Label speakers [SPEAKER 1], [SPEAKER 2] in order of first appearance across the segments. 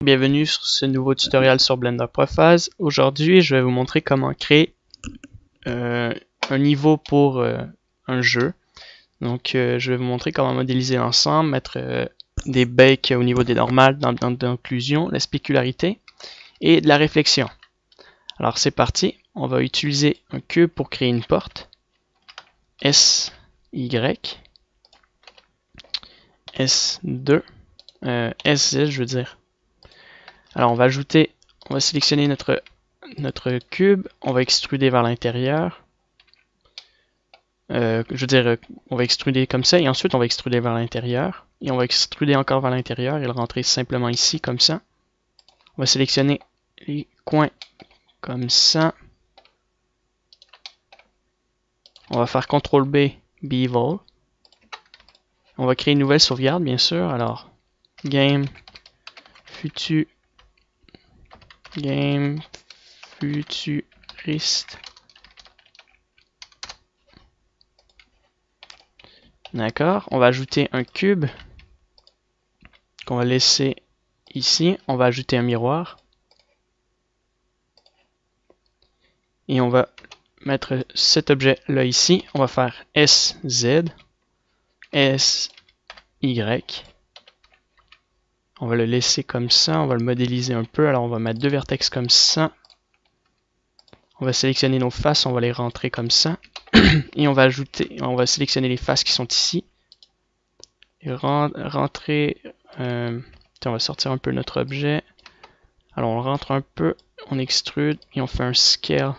[SPEAKER 1] Bienvenue sur ce nouveau tutoriel sur Blender Prophase. Aujourd'hui, je vais vous montrer comment créer un niveau pour un jeu. Donc, je vais vous montrer comment modéliser l'ensemble, mettre des bakes au niveau des normales, dans l'inclusion, la spécularité et de la réflexion. Alors, c'est parti. On va utiliser un cube pour créer une porte. SY, S2, SZ, je veux dire. Alors on va sélectionner notre cube, on va extruder vers l'intérieur. On va extruder comme ça et ensuite on va extruder vers l'intérieur. Et on va extruder encore vers l'intérieur et le rentrer simplement ici comme ça. On va sélectionner les coins comme ça. On va faire CTRL B, Bevel. On va créer une nouvelle sauvegarde bien sûr. Alors, Game futuriste. D'accord, on va ajouter un cube qu'on va laisser ici. On va ajouter un miroir. Et on va mettre cet objet là ici. On va faire SZ, SY. On va le laisser comme ça. On va le modéliser un peu. Alors on va mettre deux vertex comme ça. On va sélectionner nos faces. On va les rentrer comme ça. Et on va sélectionner les faces qui sont ici. Et rentrer. On va sortir un peu notre objet. Alors on le rentre un peu. On extrude et on fait un scale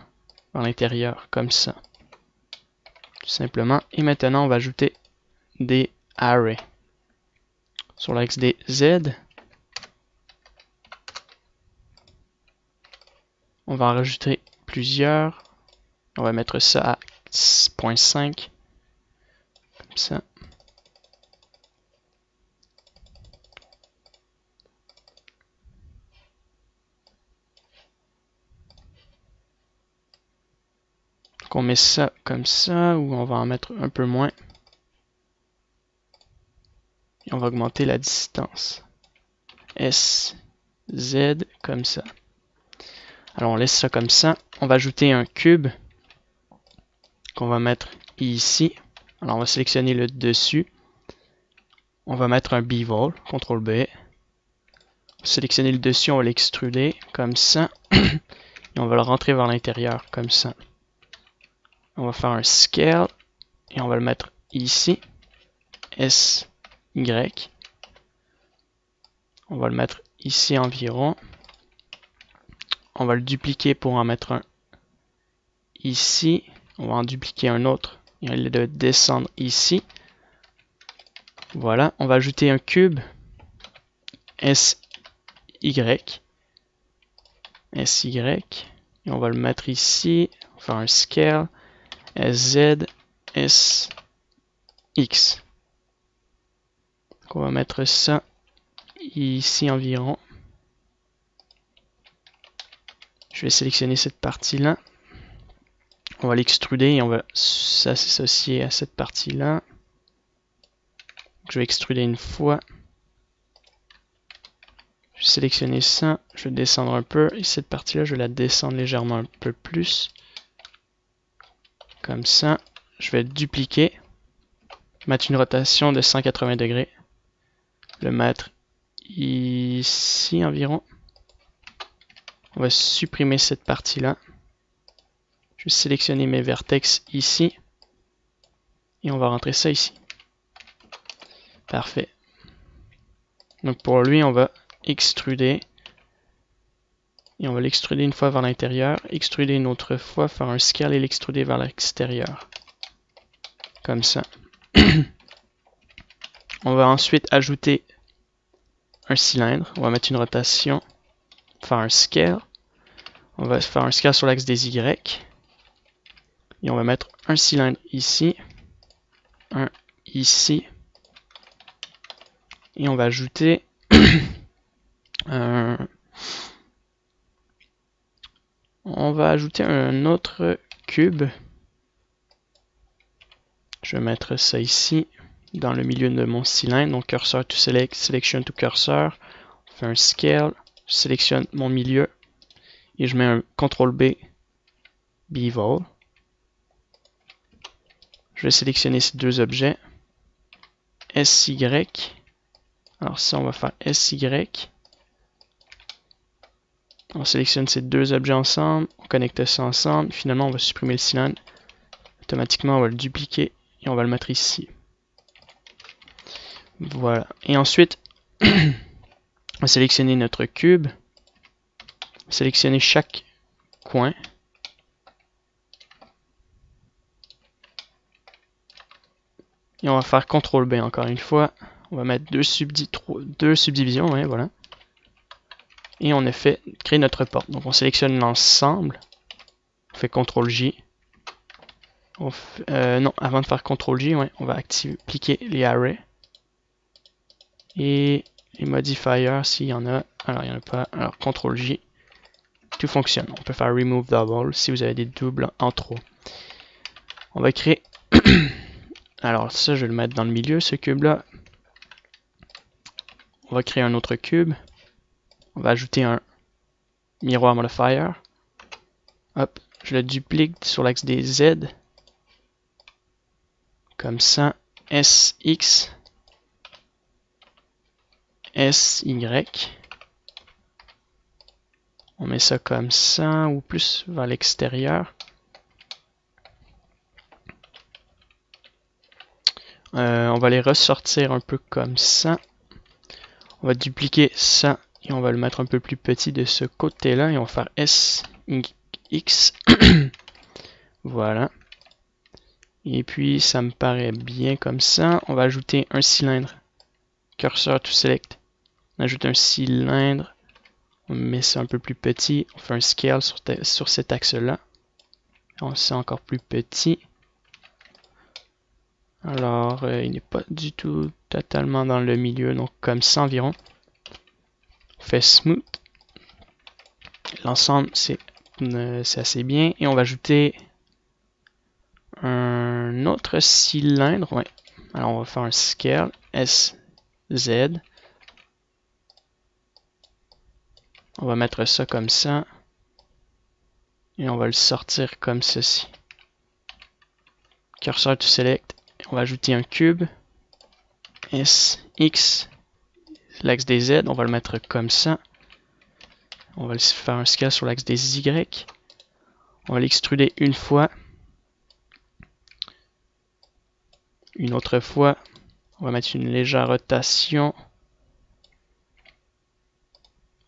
[SPEAKER 1] à l'intérieur comme ça. Tout simplement. Et maintenant on va ajouter des arrays. Sur l'axe des Z, on va en rajouter plusieurs. On va mettre ça à 0.5. Comme ça. Donc on met ça comme ça, ou on va en mettre un peu moins. Et on va augmenter la distance. S, Z, comme ça. Alors on laisse ça comme ça. On va ajouter un cube qu'on va mettre ici. Alors on va sélectionner le dessus. On va mettre un bevel, CTRL B. Sélectionner le dessus, on va l'extruder comme ça. Et on va le rentrer vers l'intérieur comme ça. On va faire un scale et on va le mettre ici. SY. On va le mettre ici environ. On va le dupliquer pour en mettre un ici. On va en dupliquer un autre et le descendre ici. Voilà, on va ajouter un cube SY. SY. Et on va le mettre ici. On va faire un scale. SZ. SX. Donc on va mettre ça ici environ. Je vais sélectionner cette partie-là. On va l'extruder et on va s'associer à cette partie-là. Je vais extruder une fois. Je vais sélectionner ça. Je vais descendre un peu. Et cette partie-là, je vais la descendre légèrement un peu plus. Comme ça. Je vais dupliquer. Mettre une rotation de 180 degrés. Le mettre ici environ. On va supprimer cette partie-là. Je vais sélectionner mes vertex ici. Et on va rentrer ça ici. Parfait. Donc pour lui, on va extruder. Et on va l'extruder une fois vers l'intérieur. Extruder une autre fois, faire un scale et l'extruder vers l'extérieur. Comme ça. On va ensuite ajouter un cylindre. On va mettre une rotation. Faire un scale. On va faire un scale sur l'axe des Y. Et on va mettre un cylindre ici. Un ici. Et on va ajouter un autre cube. Je vais mettre ça ici, dans le milieu de mon cylindre. Donc cursor to select, selection to cursor. On fait un scale. Je sélectionne mon milieu et je mets un CTRL-B, Bevel. Je vais sélectionner ces deux objets. SY. Alors ça, on va faire SY. On sélectionne ces deux objets ensemble, on connecte ça ensemble. Finalement, on va supprimer le cylindre. Automatiquement, on va le dupliquer et on va le mettre ici. Voilà. Et ensuite, on va sélectionner notre cube. Sélectionner chaque coin. Et on va faire CTRL-B encore une fois. On va mettre deux subdivisions, ouais, voilà. Et on a fait créer notre porte. Donc on sélectionne l'ensemble. On fait CTRL-J. Non, avant de faire CTRL-J, ouais, on va appliquer les arrays. Et les modifiers, s'il y en a. Alors, il n'y en a pas. Alors, CTRL-J. Tout fonctionne. On peut faire Remove Double si vous avez des doubles en trop. On va créer... Alors, ça, je vais le mettre dans le milieu, ce cube-là. On va créer un autre cube. On va ajouter un miroir modifier. Hop, je le duplique sur l'axe des Z. Comme ça. SX. SY. On met ça comme ça, ou plus vers l'extérieur. On va les ressortir un peu comme ça. On va dupliquer ça et on va le mettre un peu plus petit de ce côté-là et on va faire SX. Voilà. Et puis ça me paraît bien comme ça. On va ajouter un cylindre. Cursor to select. On ajoute un cylindre. On met ça un peu plus petit. On fait un scale sur cet axe-là. On le fait encore plus petit. Alors, il n'est pas du tout totalement dans le milieu, donc comme ça environ. On fait smooth. L'ensemble, c'est assez bien. Et on va ajouter un autre cylindre. Ouais. Alors, on va faire un scale. SZ. On va mettre ça comme ça. Et on va le sortir comme ceci. Cursor to select. On va ajouter un cube. SX. L'axe des Z. On va le mettre comme ça. On va faire un scale sur l'axe des Y. On va l'extruder une fois. Une autre fois. On va mettre une légère rotation.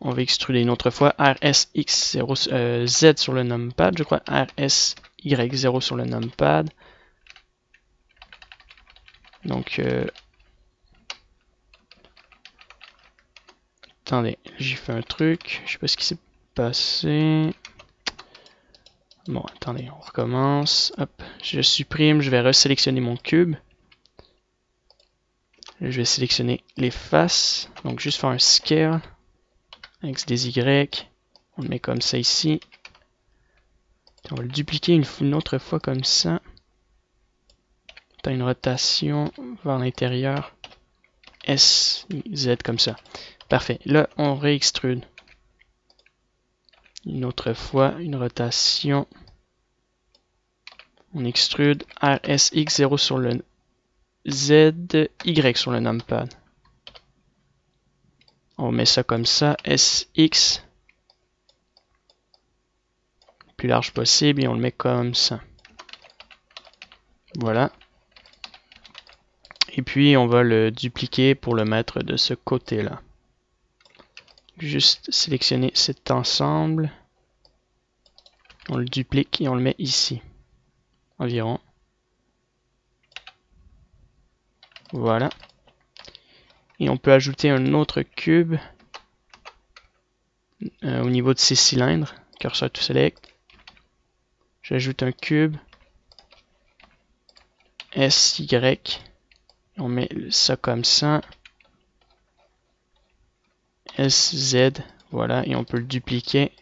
[SPEAKER 1] On va extruder une autre fois. RSX0 Z sur le numpad, je crois. RSY0 sur le numpad. Donc, attendez, j'ai fait un truc. Je sais pas ce qui s'est passé. Bon, attendez, on recommence. Hop, je supprime, je vais resélectionner mon cube. Je vais sélectionner les faces. Donc, juste faire un scale. Avec des Y. On le met comme ça ici. On va le dupliquer une autre fois comme ça. T'as une rotation vers l'intérieur. S, Z comme ça. Parfait. Là, on réextrude. Une autre fois, une rotation. On extrude RSX0 sur le ZY sur le numpad. On met ça comme ça. SX. Plus large possible et on le met comme ça. Voilà. Et puis on va le dupliquer pour le mettre de ce côté-là. Juste sélectionner cet ensemble. On le duplique et on le met ici. Environ. Voilà. Et on peut ajouter un autre cube au niveau de ces cylindres. Cursor to select. J'ajoute un cube. SY. On met ça comme ça. SZ. Voilà. Et on peut le dupliquer.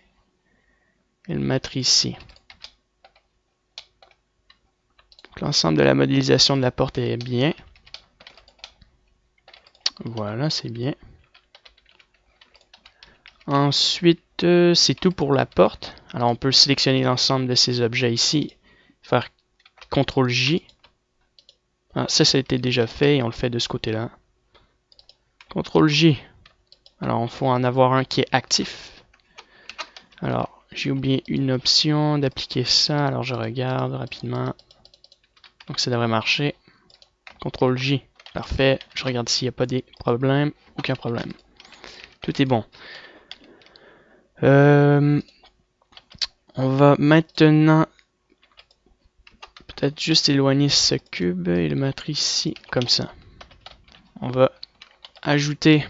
[SPEAKER 1] Et le mettre ici. L'ensemble de la modélisation de la porte est bien. Voilà, c'est bien. Ensuite, c'est tout pour la porte. Alors on peut sélectionner l'ensemble de ces objets ici, faire CTRL-J. Ah, ça a été déjà fait et on le fait de ce côté-là. CTRL-J. Alors il faut en avoir un qui est actif. Alors j'ai oublié une option d'appliquer ça. Alors je regarde rapidement. Donc ça devrait marcher. CTRL-J. Parfait. Je regarde s'il n'y a pas des problèmes. Aucun problème. Tout est bon. On va maintenant peut-être juste éloigner ce cube et le mettre ici, comme ça. On va ajouter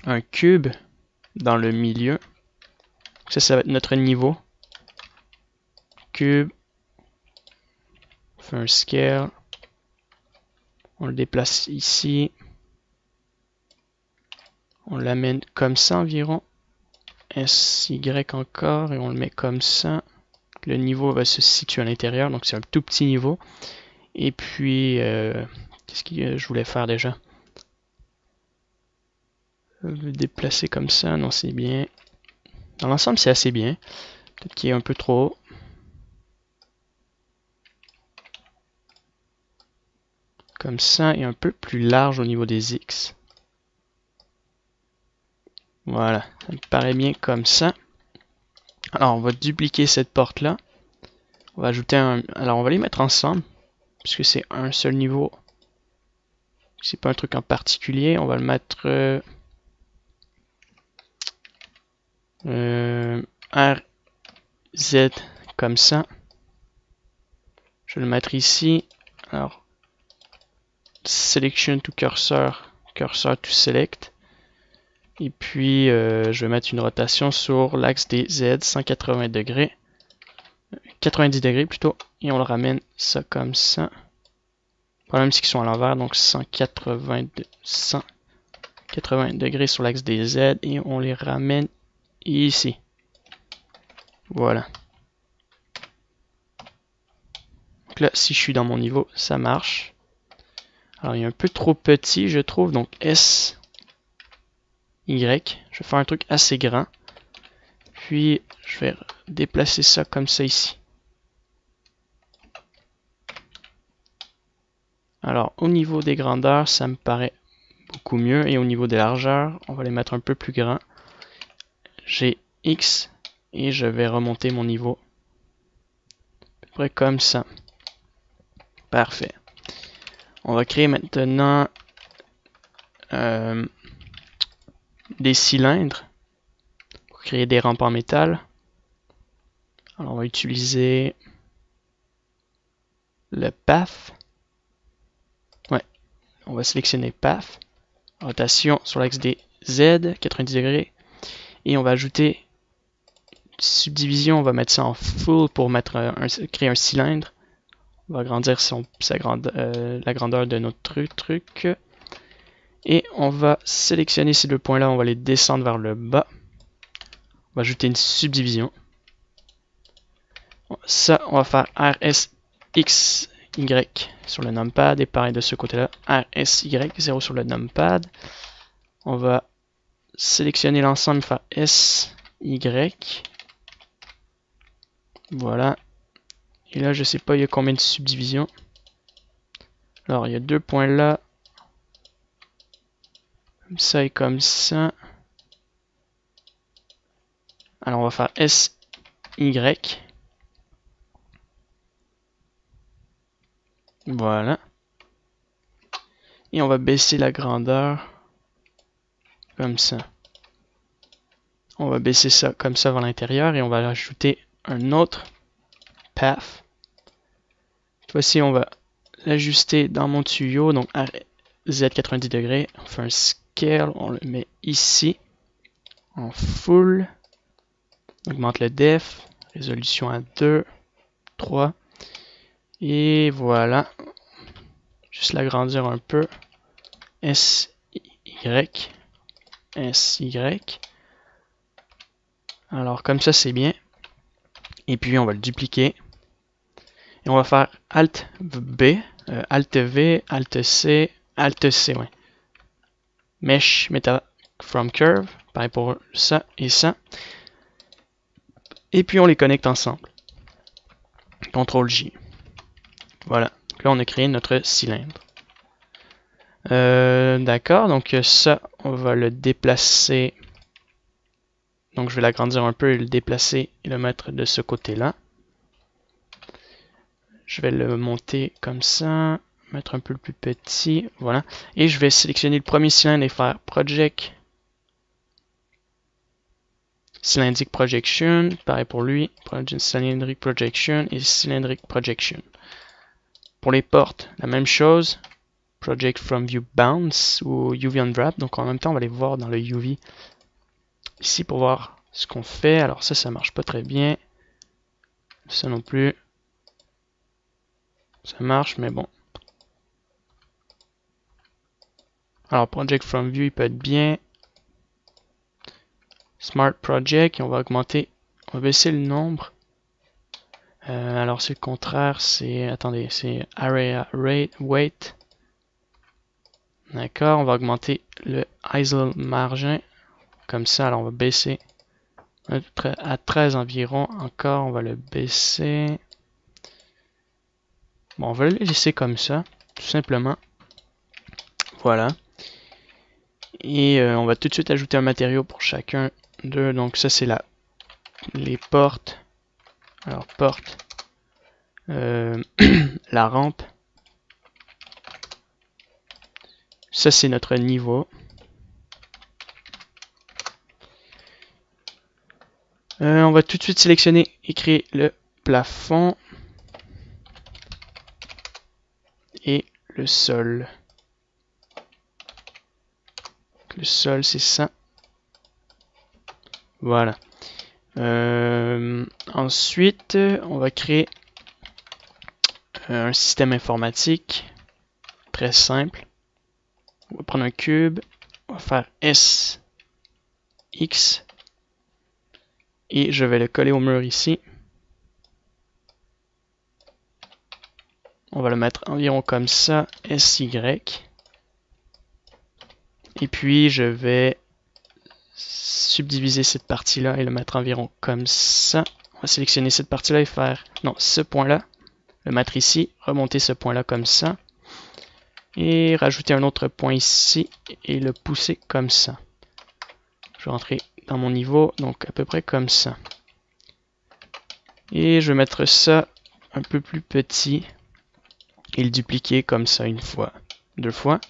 [SPEAKER 1] un cube dans le milieu. Ça va être notre niveau. Cube. On fait un scale. On le déplace ici. On l'amène comme ça environ. SY encore et on le met comme ça. Le niveau va se situer à l'intérieur, donc c'est un tout petit niveau. Et puis, qu'est-ce que je voulais faire déjà? Le déplacer comme ça, non c'est bien. Dans l'ensemble c'est assez bien. Peut-être qu'il est un peu trop haut. Comme ça et un peu plus large au niveau des X. Voilà, ça me paraît bien comme ça. Alors on va dupliquer cette porte là. On va ajouter un... Alors on va les mettre ensemble. Puisque c'est un seul niveau. C'est pas un truc en particulier. On va le mettre... RZ comme ça. Je vais le mettre ici. Alors, selection to cursor, cursor to select. Et puis, je vais mettre une rotation sur l'axe des Z, 180 degrés. 90 degrés plutôt. Et on le ramène ça comme ça. Le problème, c'est qu'ils sont à l'envers, donc 180 degrés sur l'axe des Z. Et on les ramène ici. Voilà. Donc là, si je suis dans mon niveau, ça marche. Alors, il est un peu trop petit, je trouve. Donc, S, Y. Je vais faire un truc assez grand. Puis, je vais déplacer ça comme ça ici. Alors, au niveau des grandeurs, ça me paraît beaucoup mieux. Et au niveau des largeurs, on va les mettre un peu plus grands. J'ai X et je vais remonter mon niveau. À peu près comme ça. Parfait. On va créer maintenant des cylindres pour créer des rampes en métal. Alors on va utiliser le path. Ouais, on va sélectionner path. Rotation sur l'axe des Z, 90 degrés. Et on va ajouter une subdivision. On va mettre ça en full pour mettre créer un cylindre. On va agrandir la grandeur de notre truc. Et on va sélectionner ces deux points-là. On va les descendre vers le bas. On va ajouter une subdivision. Ça, on va faire RSXY sur le numpad. Et pareil de ce côté-là, RSY, 0 sur le numpad. On va sélectionner l'ensemble, faire SY. Voilà. Et là, je sais pas, il y a combien de subdivisions. Alors, il y a deux points là. Comme ça et comme ça. Alors, on va faire SY. Voilà. Et on va baisser la grandeur. Comme ça. On va baisser ça comme ça vers l'intérieur et on va ajouter un autre path. Cette fois-ci, on va l'ajuster dans mon tuyau. Donc, Z 90 degrés. On fait un scale. On le met ici. En full. On augmente le def. Résolution à 2, 3. Et voilà. Juste l'agrandir un peu. SY. SY. Alors comme ça c'est bien. Et puis on va le dupliquer. Et on va faire Alt B, Alt V, Alt C, Alt C, ouais. Mesh Meta from Curve. Pareil pour ça et ça. Et puis on les connecte ensemble. CTRL J. Voilà. Donc là, on a créé notre cylindre. D'accord, donc ça, on va le déplacer. Donc je vais l'agrandir un peu et le déplacer et le mettre de ce côté-là. Je vais le monter comme ça, mettre un peu plus petit, voilà. Et je vais sélectionner le premier cylindre et faire Project, Cylindric Projection, pareil pour lui, Cylindric Projection et Cylindric Projection. Pour les portes, la même chose, Project from View Bounce ou UV Unwrap, donc en même temps on va les voir dans le UV ici pour voir ce qu'on fait. Alors ça marche pas très bien, ça non plus, ça marche mais bon. Alors Project from View il peut être bien. Smart Project, et on va augmenter, on va baisser le nombre. Alors c'est le contraire, c'est, attendez, c'est Area Rate, Weight. D'accord, on va augmenter le ISO margin, comme ça, alors on va baisser à 13 environ, encore, on va le baisser. Bon, on va le laisser comme ça, tout simplement. Voilà. Et on va tout de suite ajouter un matériau pour chacun d'eux, donc ça c'est les portes. Alors porte, la rampe. Ça c'est notre niveau. On va tout de suite sélectionner et créer le plafond et le sol. Le sol c'est ça. Voilà. Ensuite, on va créer un système informatique très simple. On va prendre un cube, on va faire S, X, et je vais le coller au mur ici. On va le mettre environ comme ça, SY. Et puis je vais subdiviser cette partie-là et le mettre environ comme ça. On va sélectionner cette partie-là et faire, non, ce point-là, le mettre ici, remonter ce point-là comme ça. Et rajouter un autre point ici et le pousser comme ça. Je vais rentrer dans mon niveau, donc à peu près comme ça. Et je vais mettre ça un peu plus petit et le dupliquer comme ça une fois, deux fois.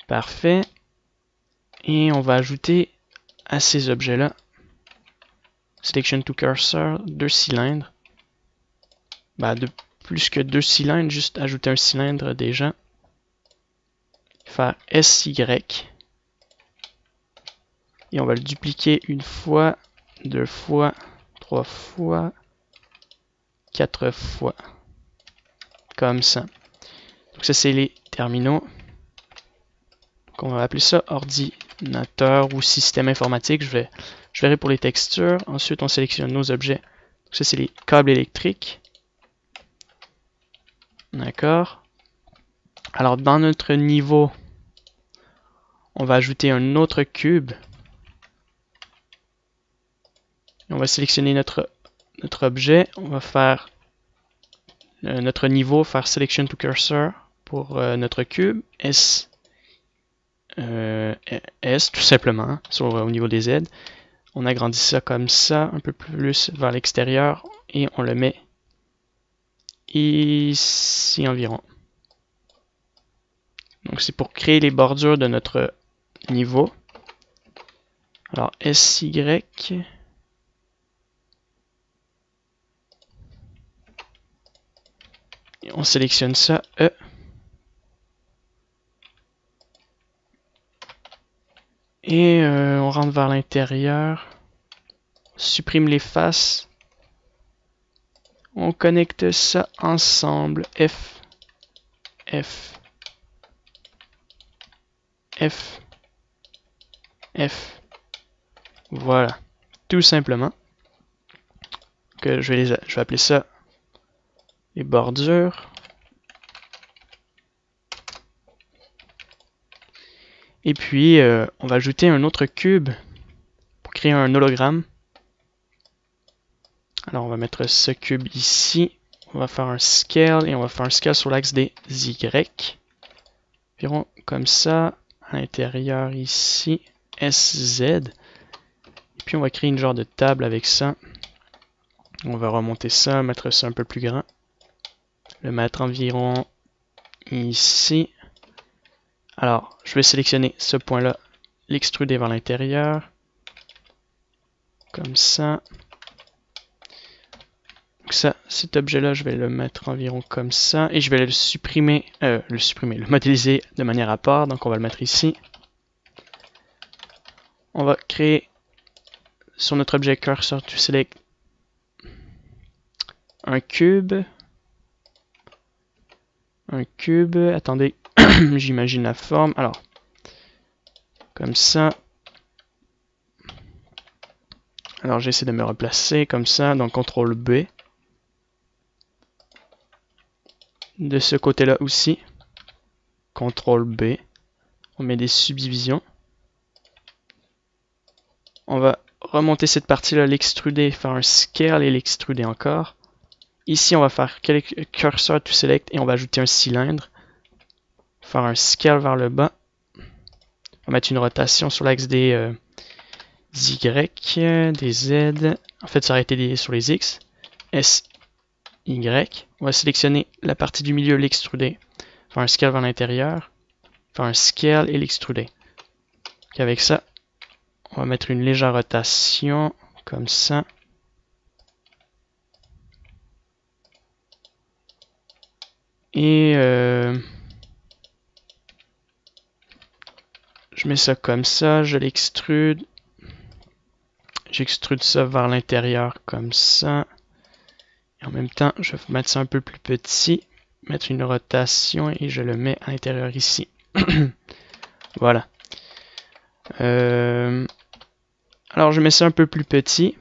[SPEAKER 1] Parfait. Et on va ajouter à ces objets-là, Selection to Cursor, 2 cylindres. De plus que 2 cylindres, juste ajouter un cylindre déjà. Faire SY. Et on va le dupliquer une fois, deux fois, trois fois, quatre fois. Comme ça. Donc ça c'est les terminaux. Donc on va appeler ça ordinateur ou système informatique. Je verrai pour les textures. Ensuite on sélectionne nos objets. Donc ça c'est les câbles électriques. D'accord. Alors dans notre niveau, on va ajouter un autre cube. On va sélectionner notre objet. On va faire notre niveau, faire Selection to Cursor pour notre cube. S tout simplement, au niveau des Z. On agrandit ça comme ça, un peu plus vers l'extérieur, et on le met ici environ. Donc c'est pour créer les bordures de notre niveau. Alors SY. Et on sélectionne ça, E. Et on rentre vers l'intérieur. Supprime les faces. On connecte ça ensemble. F. F. F. F. Voilà. Tout simplement. Que je vais appeler ça les bordures. Et puis, on va ajouter un autre cube pour créer un hologramme. Alors, on va mettre ce cube ici. On va faire un scale et on va faire un scale sur l'axe des Y. Environ comme ça. À l'intérieur ici, SZ. Et puis, on va créer une genre de table avec ça. On va remonter ça, mettre ça un peu plus grand. Le mettre environ ici. Alors, je vais sélectionner ce point-là, l'extruder vers l'intérieur. Comme ça. Donc ça, cet objet-là, je vais le mettre environ comme ça. Et je vais le modéliser de manière à part. Donc on va le mettre ici. On va créer sur notre objet cursor to select un cube. Attendez, j'imagine la forme. Alors, comme ça. Alors j'essaie de me replacer comme ça, donc CTRL B. De ce côté-là aussi, CTRL B. On met des subdivisions. On va remonter cette partie-là, l'extruder, faire un scale et l'extruder encore. Ici, on va faire cursor to select et on va ajouter un cylindre. Faire un scale vers le bas. On va mettre une rotation sur l'axe des Y, des Z. En fait, ça aurait été sur les X. S, Y. On va sélectionner la partie du milieu, l'extruder. Faire un scale vers l'intérieur. Faire un scale et l'extruder. Avec ça, on va mettre une légère rotation, comme ça. Et je mets ça comme ça, je l'extrude. J'extrude ça vers l'intérieur comme ça. Et en même temps, je vais mettre ça un peu plus petit. Mettre une rotation et je le mets à l'intérieur ici. Voilà. Alors je mets ça un peu plus petit.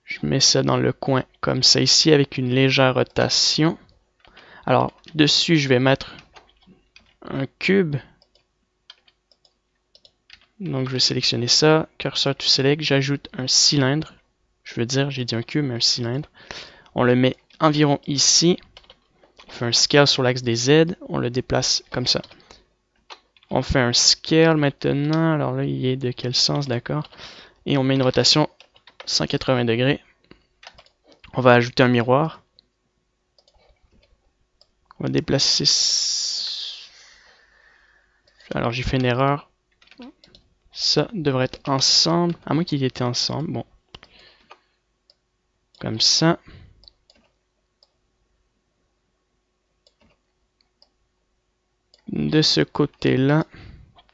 [SPEAKER 1] Je mets ça dans le coin comme ça ici avec une légère rotation. Alors dessus je vais mettre un cube. Donc je vais sélectionner ça, cursor to select, j'ajoute un cylindre. Je veux dire, j'ai dit un cube mais un cylindre. On le met environ ici. On fait un scale sur l'axe des Z, on le déplace comme ça. On fait un scale maintenant, alors là il est de quel sens, d'accord? Et on met une rotation 180 degrés. On va ajouter un miroir. On va déplacer... Alors j'ai fait une erreur. Ça devrait être ensemble, à moins qu'il était ensemble, bon. Comme ça. De ce côté-là,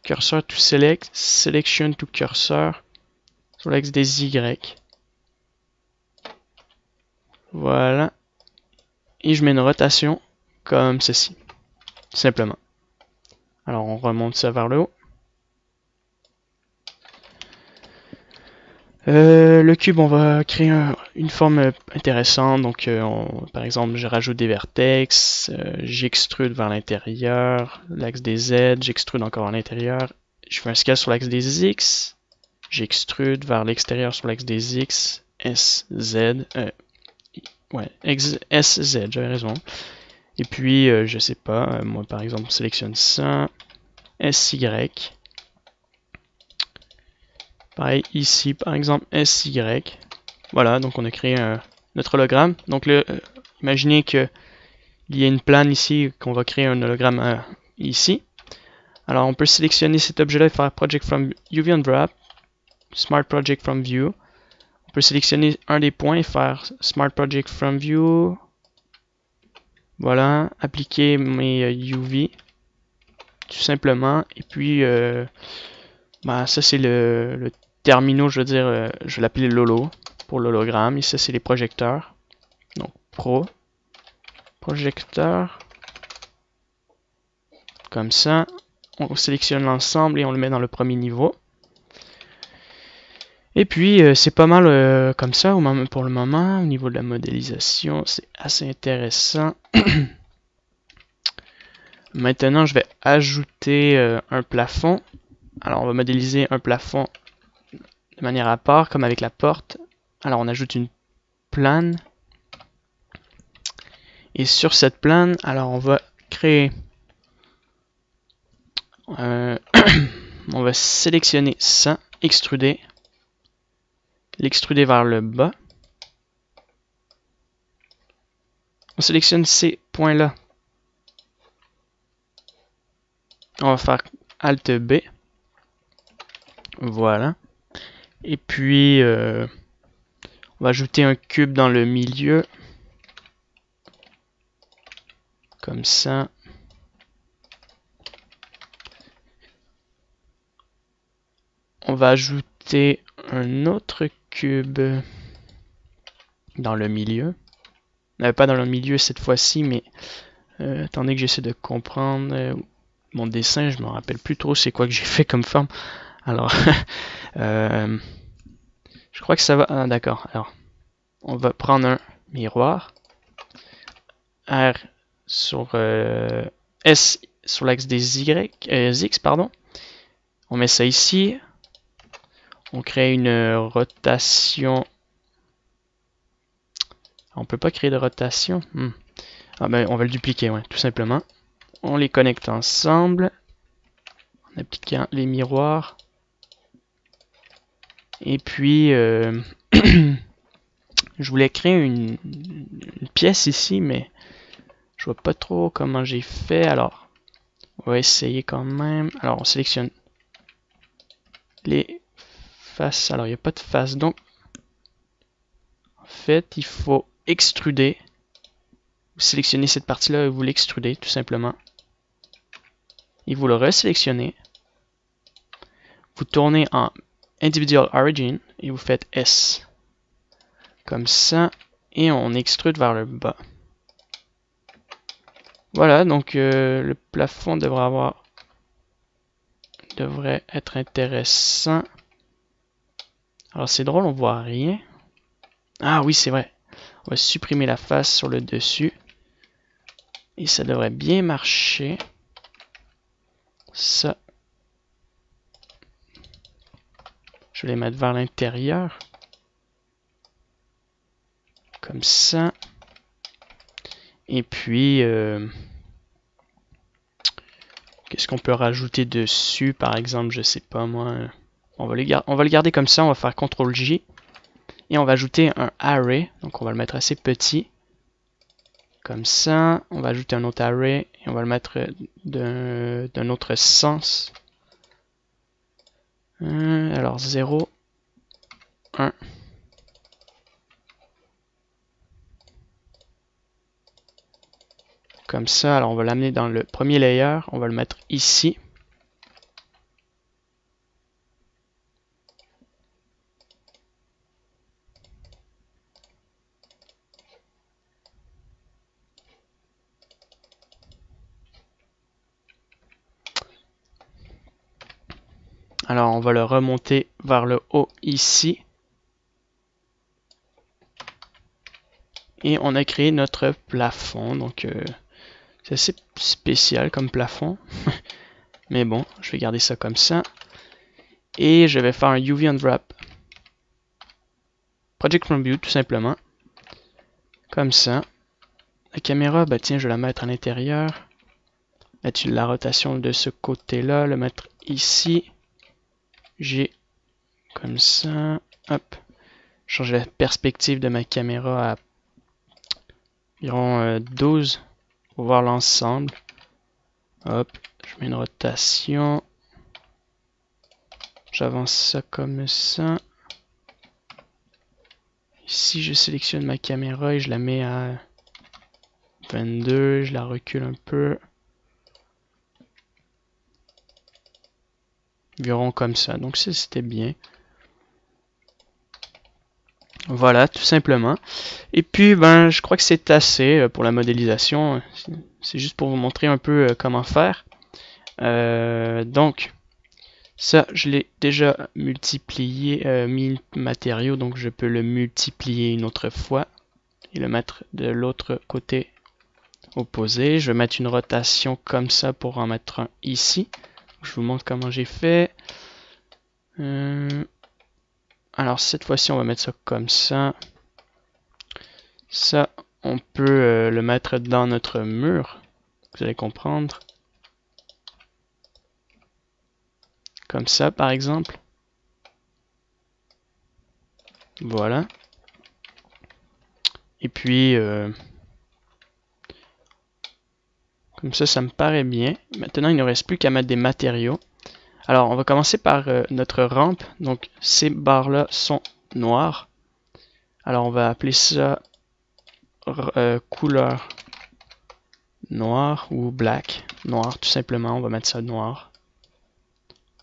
[SPEAKER 1] cursor to select, selection to cursor, sur l'axe des Y. Voilà. Et je mets une rotation comme ceci. Simplement. Alors on remonte ça vers le haut. Le cube, on va créer une forme intéressante. Donc, par exemple, je rajoute des vertex, j'extrude vers l'intérieur, l'axe des Z, j'extrude encore à l'intérieur. Je fais un scale sur l'axe des X, j'extrude vers l'extérieur sur l'axe des X, S, Z, S, Z, j'avais raison. Et puis, je sais pas, moi par exemple, je sélectionne ça, S, Y. Pareil ici, par exemple, SY. Voilà, donc on a créé notre hologramme. Donc imaginez qu'il y a une plane ici, qu'on va créer un hologramme ici. Alors on peut sélectionner cet objet-là et faire Project from UV Unwrap, Smart Project from View. On peut sélectionner un des points et faire Smart Project from View. Voilà, appliquer mes UV, tout simplement. Et puis, ça c'est le terminaux, je veux dire, je vais l'appeler Lolo pour l'hologramme. Et ça, c'est les projecteurs. Donc, projecteur. Comme ça. On sélectionne l'ensemble et on le met dans le premier niveau. Et puis, c'est pas mal comme ça pour le moment. Au niveau de la modélisation, c'est assez intéressant. Maintenant, je vais ajouter un plafond. Alors, on va modéliser un plafond de manière à part, comme avec la porte. Alors, on ajoute une plane. Et sur cette plane, alors on va créer... on va sélectionner ça, extruder. L'extruder vers le bas. On sélectionne ces points-là. On va faire Alt B. Voilà. Et puis, on va ajouter un cube dans le milieu. Comme ça. On va ajouter un autre cube dans le milieu. Pas dans le milieu cette fois-ci, mais attendez que j'essaie de comprendre mon dessin. Je me rappelle plus trop c'est quoi que j'ai fait comme forme. Alors, je crois que ça va. Ah, d'accord. Alors, on va prendre un miroir. R sur S sur l'axe des X, pardon. On met ça ici. On crée une rotation. On peut pas créer de rotation. Ah ben, on va le dupliquer, ouais, tout simplement. On les connecte ensemble en appliquant les miroirs. Et puis, je voulais créer une pièce ici, mais je vois pas trop comment j'ai fait. Alors, on va essayer quand même. Alors, on sélectionne les faces. Alors, il n'y a pas de face. Donc, en fait, il faut extruder. Vous sélectionnez cette partie-là et vous l'extrudez, tout simplement. Et vous le resélectionnez. Vous tournez en Individual Origin et vous faites S. Comme ça. Et on extrude vers le bas. Voilà, donc le plafond devrait être intéressant. Alors c'est drôle, on voit rien. Ah oui, c'est vrai. On va supprimer la face sur le dessus. Et ça devrait bien marcher. Ça. Je vais les mettre vers l'intérieur. Comme ça. Et puis, qu'est-ce qu'on peut rajouter dessus? Par exemple, je sais pas moi. On va le garder comme ça. On va faire CTRL-J. Et on va ajouter un array. Donc on va le mettre assez petit. Comme ça. On va ajouter un autre array. Et on va le mettre d'un autre sens. Alors 0, 1. Comme ça. Alors on va l'amener dans le premier layer. On va le mettre ici. Alors on va le remonter vers le haut ici. Et on a créé notre plafond. Donc c'est assez spécial comme plafond. Mais bon, je vais garder ça comme ça. Et je vais faire un UV Unwrap. Project from View tout simplement. Comme ça. La caméra, bah tiens, je vais la mettre à l'intérieur. Mettre la rotation de ce côté-là, le mettre ici. J'ai comme ça. Hop. Changer la perspective de ma caméra à environ 12 pour voir l'ensemble. Hop. Je mets une rotation. J'avance ça comme ça. Ici, je sélectionne ma caméra et je la mets à 22. Je la recule un peu. Environ comme ça. Donc ça, c'était bien. Voilà, tout simplement. Et puis, ben, je crois que c'est assez pour la modélisation. C'est juste pour vous montrer un peu comment faire. Donc, ça, je l'ai déjà multiplié, mis matériau, donc je peux le multiplier une autre fois et le mettre de l'autre côté opposé. Je vais mettre une rotation comme ça pour en mettre un ici. Je vous montre comment j'ai fait. Alors cette fois-ci, on va mettre ça comme ça. Ça, on peut le mettre dans notre mur. Vous allez comprendre. Comme ça, par exemple. Voilà. Et puis, comme ça me paraît bien. Maintenant, il ne reste plus qu'à mettre des matériaux. Alors, on va commencer par notre rampe. Donc, ces barres-là sont noires. Alors, on va appeler ça couleur noire ou black. Noir, tout simplement. On va mettre ça noir.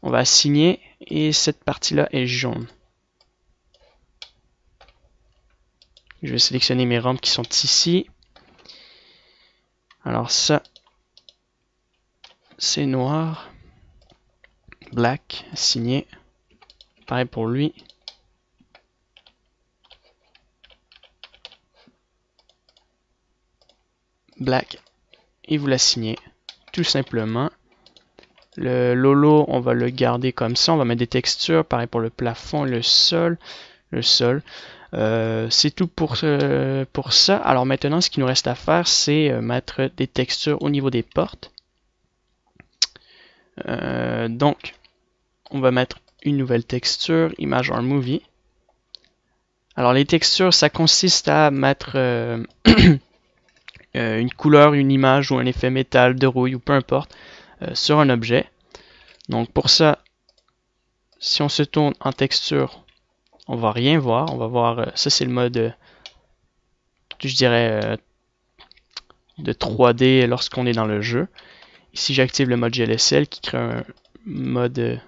[SPEAKER 1] On va assigner et cette partie-là est jaune. Je vais sélectionner mes rampes qui sont ici. Alors ça, c'est noir. Black, assigné. Pareil pour lui. Black. Et vous l'assignez. Tout simplement. Le Lolo, on va le garder comme ça. On va mettre des textures. Pareil pour le plafond, le sol. C'est tout pour ça. Alors maintenant, ce qu'il nous reste à faire, c'est mettre des textures au niveau des portes. Donc, on va mettre une nouvelle texture, Image or Movie. Alors les textures, ça consiste à mettre une couleur, une image ou un effet métal, de rouille ou peu importe sur un objet. Donc pour ça, si on se tourne en texture, on va rien voir. On va voir, ça c'est le mode, je dirais, de 3D lorsqu'on est dans le jeu. Ici j'active le mode GLSL qui crée un mode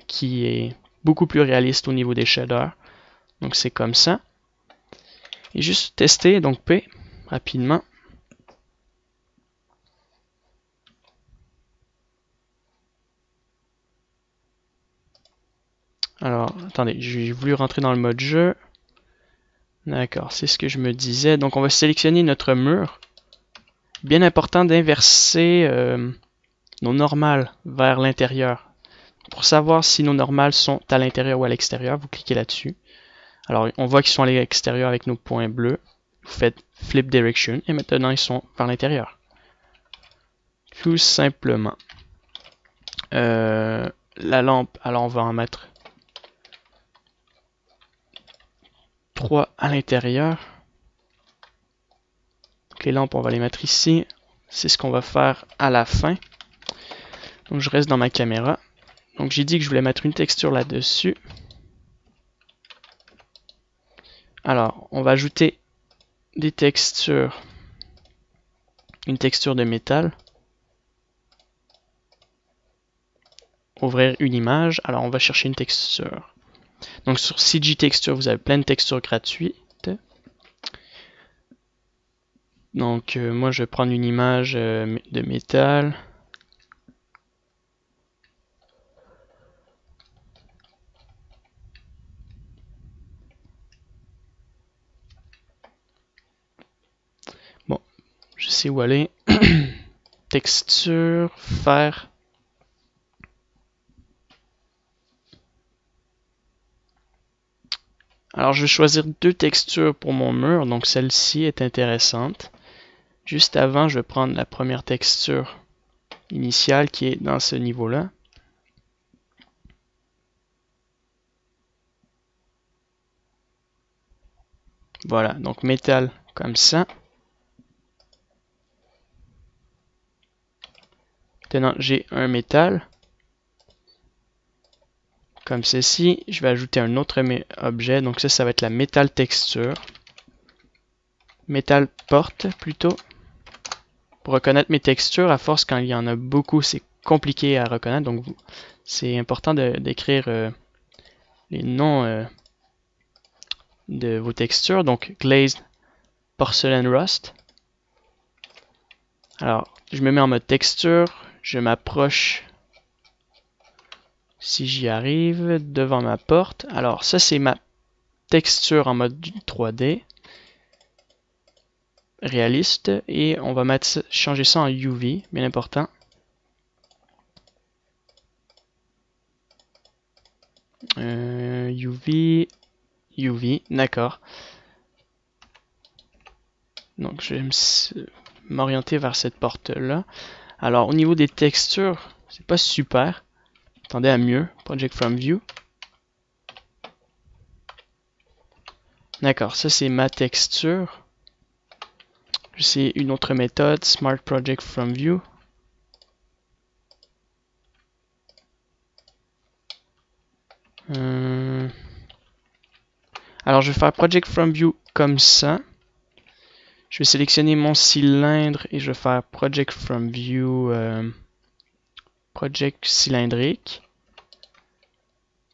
[SPEAKER 1] qui est beaucoup plus réaliste au niveau des shaders. Donc c'est comme ça. Et juste tester, donc P, rapidement. Alors, attendez, j'ai voulu rentrer dans le mode jeu. D'accord, c'est ce que je me disais. Donc on va sélectionner notre mur. Bien important d'inverser nos normales vers l'intérieur. Pour savoir si nos normales sont à l'intérieur ou à l'extérieur, vous cliquez là-dessus. Alors on voit qu'ils sont à l'extérieur avec nos points bleus. Vous faites Flip Direction et maintenant ils sont vers l'intérieur. Tout simplement. La lampe, alors on va en mettre 3 à l'intérieur. Les lampes, on va les mettre ici. C'est ce qu'on va faire à la fin. Donc je reste dans ma caméra. Donc j'ai dit que je voulais mettre une texture là-dessus. Alors, on va ajouter des textures. Une texture de métal. Ouvrir une image. Alors on va chercher une texture. Donc sur CG Texture, vous avez plein de textures gratuites. Donc moi je vais prendre une image de métal. Bon, je sais où aller. Texture, faire. Alors je vais choisir 2 textures pour mon mur, donc celle-ci est intéressante. Juste avant, je vais prendre la première texture initiale qui est dans ce niveau-là. Voilà, donc métal comme ça. Maintenant, j'ai un métal. Comme ceci. Je vais ajouter un autre objet. Donc ça va être la métal texture. Métal porte plutôt. Pour reconnaître mes textures, à force quand il y en a beaucoup, c'est compliqué à reconnaître. Donc c'est important d'écrire les noms de vos textures. Donc Glazed Porcelain Rust. Alors, je me mets en mode texture. Je m'approche, si j'y arrive, devant ma porte. Alors ça c'est ma texture en mode 3D. réaliste et on va changer ça en UV, bien important. UV, d'accord. Donc je vais m'orienter vers cette porte-là. Alors au niveau des textures, c'est pas super. Attendez à mieux. Project from view. D'accord, ça c'est ma texture. C'est une autre méthode, Smart Project from view. Alors je vais faire Project from view comme ça. Je vais sélectionner mon cylindre et je vais faire Project from view Project cylindrique.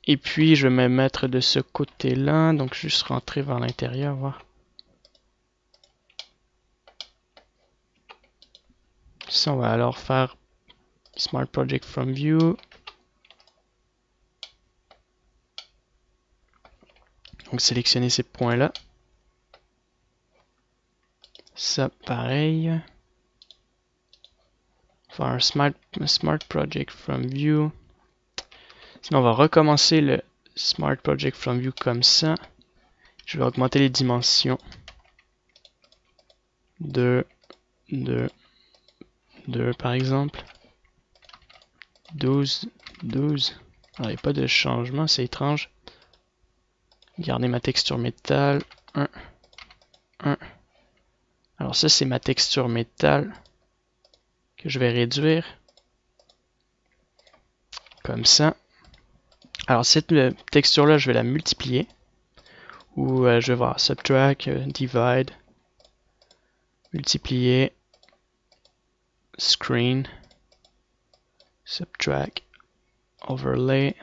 [SPEAKER 1] Et puis je vais me mettre de ce côté-là, donc juste rentrer vers l'intérieur, voir. Ça, on va alors faire Smart Project from View. Donc sélectionner ces points-là. Ça, pareil. Faire un Smart Project from View. Sinon, on va recommencer le Smart Project from View comme ça. Je vais augmenter les dimensions. 2, 2, 2 par exemple. 12, 12. Alors, il n'y a pas de changement, c'est étrange. Garder ma texture métal. 1, 1. Alors ça, c'est ma texture métal que je vais réduire. Comme ça. Alors cette texture-là, je vais la multiplier. Ou je vais voir Subtract, Divide, Multiplier, Screen, Subtract, Overlay,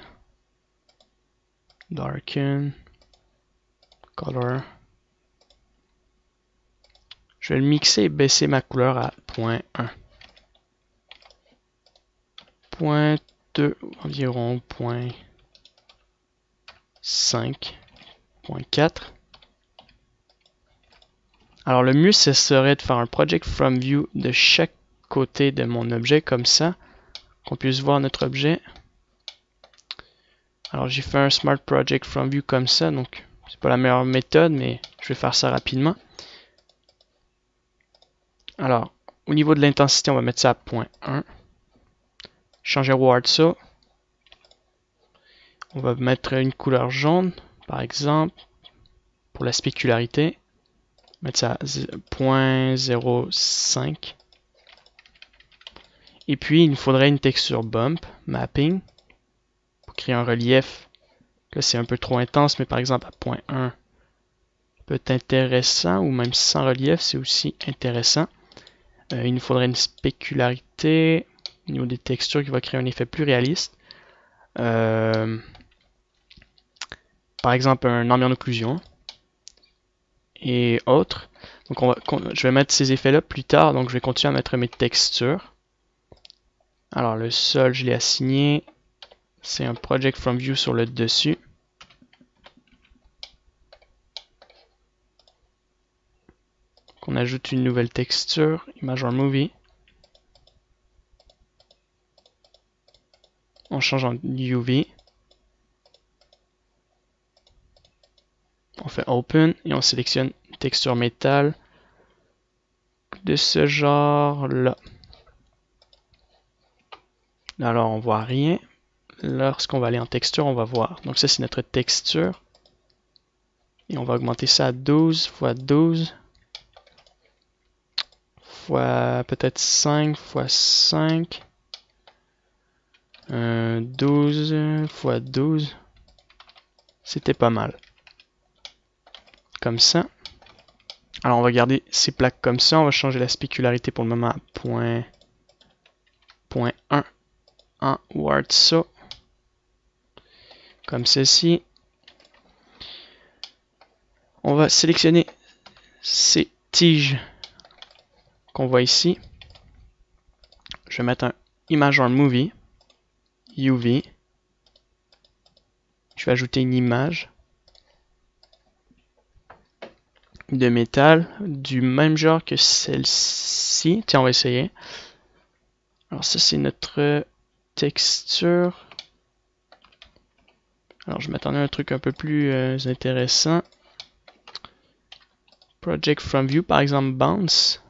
[SPEAKER 1] Darken, Color. Je vais le mixer et baisser ma couleur à 0.1. 0.2, environ 0.5, 0.4. Alors le mieux, ce serait de faire un Project from View de chaque côté de mon objet, comme ça, qu'on puisse voir notre objet. Alors j'ai fait un Smart Project from View comme ça, donc c'est pas la meilleure méthode, mais je vais faire ça rapidement. Alors, au niveau de l'intensité, on va mettre ça à 0.1. Changer Wardzo. On va mettre une couleur jaune, par exemple, pour la spécularité. Mettre ça à 0.05. Et puis, il nous faudrait une texture bump, mapping, pour créer un relief. Là, c'est un peu trop intense, mais par exemple, à 0.1, peut être intéressant, ou même sans relief, c'est aussi intéressant. Il nous faudrait une spécularité au niveau des textures qui va créer un effet plus réaliste. Par exemple, un ambient occlusion et autres. Donc je vais mettre ces effets-là plus tard, donc je vais continuer à mettre mes textures. Alors le sol, je l'ai assigné. C'est un Project from View sur le dessus. On ajoute une nouvelle texture, Image or Movie. On change en UV. On fait Open et on sélectionne une texture métal de ce genre-là. Alors on voit rien. Lorsqu'on va aller en texture, on va voir. Donc ça c'est notre texture. Et on va augmenter ça à 12 fois 12 fois peut-être 5 fois 5. 12 fois 12. C'était pas mal. Comme ça. Alors on va garder ces plaques comme ça. On va changer la spécularité pour le moment à 0.1 en Wardzo. Comme ceci. On va sélectionner ces tiges qu'on voit ici. Je vais mettre un Image or Movie, UV. Je vais ajouter une image. de métal du même genre que celle-ci. Tiens, on va essayer. Alors ça, c'est notre texture. Alors je m'attendais à un truc un peu plus intéressant. Project from view, par exemple bounce.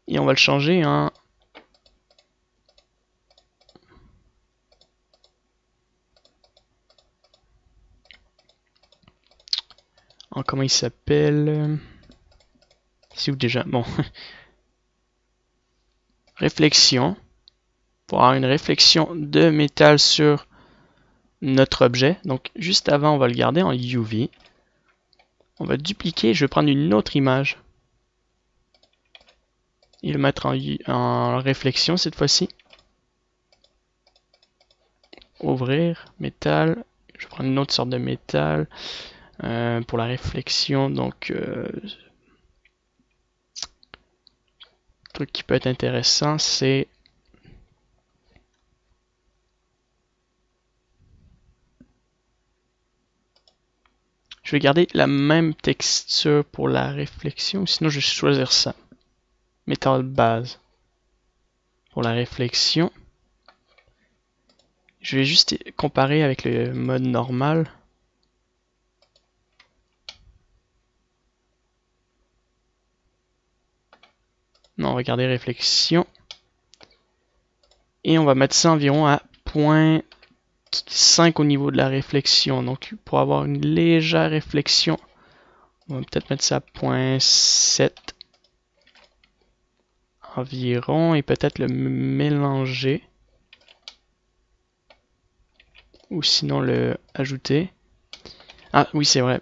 [SPEAKER 1] Et on va le changer en... comment il s'appelle? C'est où déjà? Bon. Réflexion. Pour avoir une réflexion de métal sur notre objet. Donc juste avant, on va le garder en UV. On va dupliquer, je vais prendre une autre image. Et le mettre en réflexion cette fois-ci. Ouvrir, métal. Je vais prendre une autre sorte de métal pour la réflexion. Donc, truc qui peut être intéressant, c'est je vais garder la même texture pour la réflexion, sinon je vais choisir ça. Métal base. Pour la réflexion. Je vais juste comparer avec le mode normal. Non, on va garder réflexion. Et on va mettre ça environ à 0.5 au niveau de la réflexion. Donc pour avoir une légère réflexion, on va peut-être mettre ça à 0.7 environ. Et peut-être le mélanger. Ou sinon le ajouter. Ah oui, c'est vrai.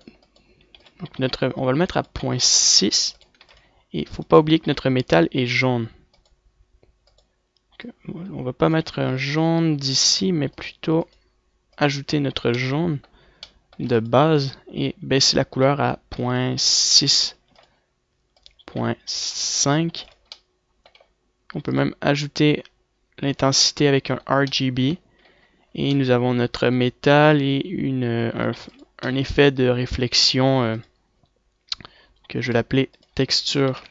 [SPEAKER 1] Donc on va le mettre à 0.6. Et il ne faut pas oublier que notre métal est jaune. Donc, on va pas mettre un jaune d'ici, mais plutôt ajouter notre jaune de base et baisser la couleur à 0.6, 0.5. On peut même ajouter l'intensité avec un RGB. Et nous avons notre métal et un effet de réflexion que je vais l'appeler texture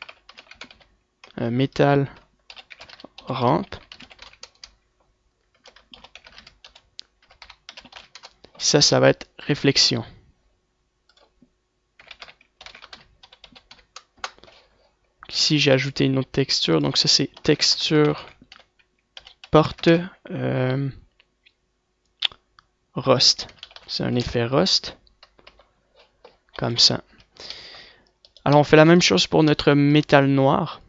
[SPEAKER 1] métal rampe. Ça va être réflexion. Ici, j'ai ajouté une autre texture. Donc ça, c'est texture porte rust. C'est un effet rust. Comme ça. Alors, on fait la même chose pour notre métal noir.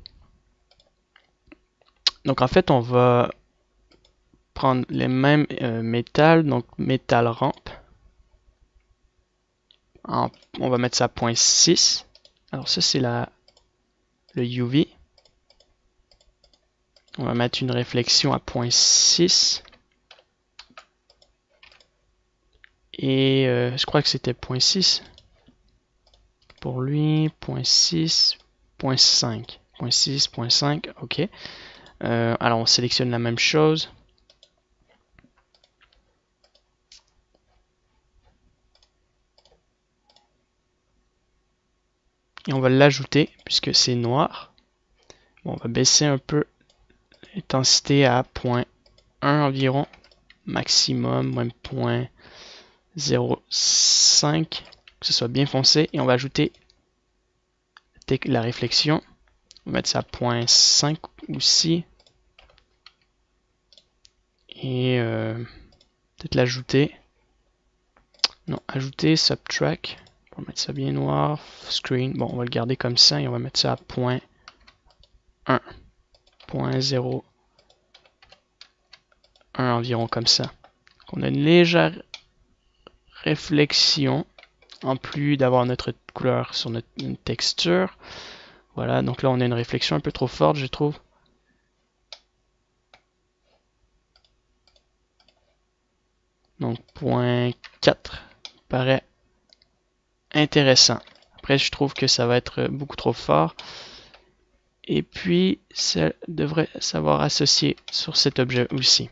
[SPEAKER 1] Donc, en fait, on va prendre les mêmes métal, donc métal rampe. On va mettre ça à 0.6. Alors, ça, c'est le UV. On va mettre une réflexion à 0.6. Et je crois que c'était 0.6. Pour lui, 0.6, 0.5. 0.6, 0.5, ok. Alors on sélectionne la même chose. Et on va l'ajouter puisque c'est noir. Bon, on va baisser un peu l'intensité à 0.1 environ. Maximum, même 0.05. Que ce soit bien foncé. Et on va ajouter la réflexion. On va mettre ça à 0.5 aussi. Et peut-être l'ajouter. Non, ajouter, subtract. On va mettre ça bien noir. Screen. Bon, on va le garder comme ça et on va mettre ça à 0.1. 0.01 environ comme ça. On a une légère réflexion en plus d'avoir notre couleur sur notre texture. Voilà, donc là on a une réflexion un peu trop forte, je trouve. Donc 0.4 paraît intéressant. Après, je trouve que ça va être beaucoup trop fort. Et puis, ça devrait savoir associer sur cet objet aussi.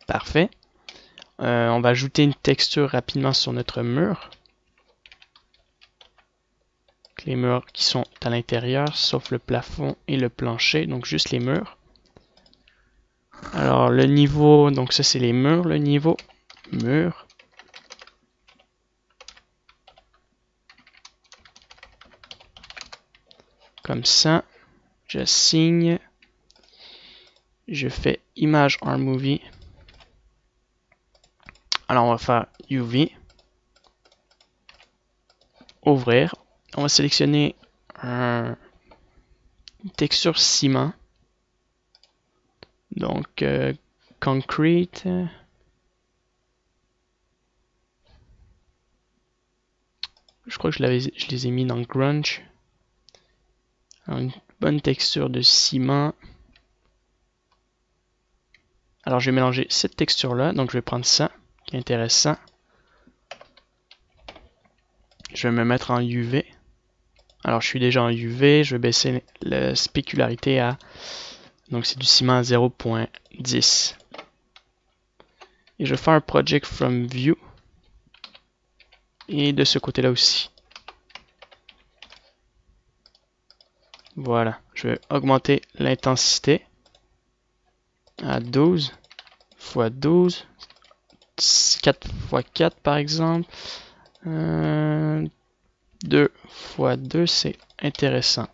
[SPEAKER 1] Parfait. On va ajouter une texture rapidement sur notre mur. les murs qui sont à l'intérieur, sauf le plafond et le plancher, donc juste les murs. Alors le niveau, donc ça c'est les murs, le niveau, mur. Comme ça, je signe, je fais image ArmMovie. Alors on va faire UV, ouvrir. On va sélectionner une texture ciment. Donc concrete. Je crois que je les ai mis dans grunge. Alors, une bonne texture de ciment. Alors je vais mélanger cette texture là, donc je vais prendre ça, qui est intéressant. Je vais me mettre en UV. Alors je suis déjà en UV, je vais baisser la spécularité à, donc c'est du ciment à 0.10. Et je vais faire un project from view. Et de ce côté là aussi. Voilà, je vais augmenter l'intensité à 12 x 12, 4 x 4 par exemple. 2 x 2, c'est intéressant.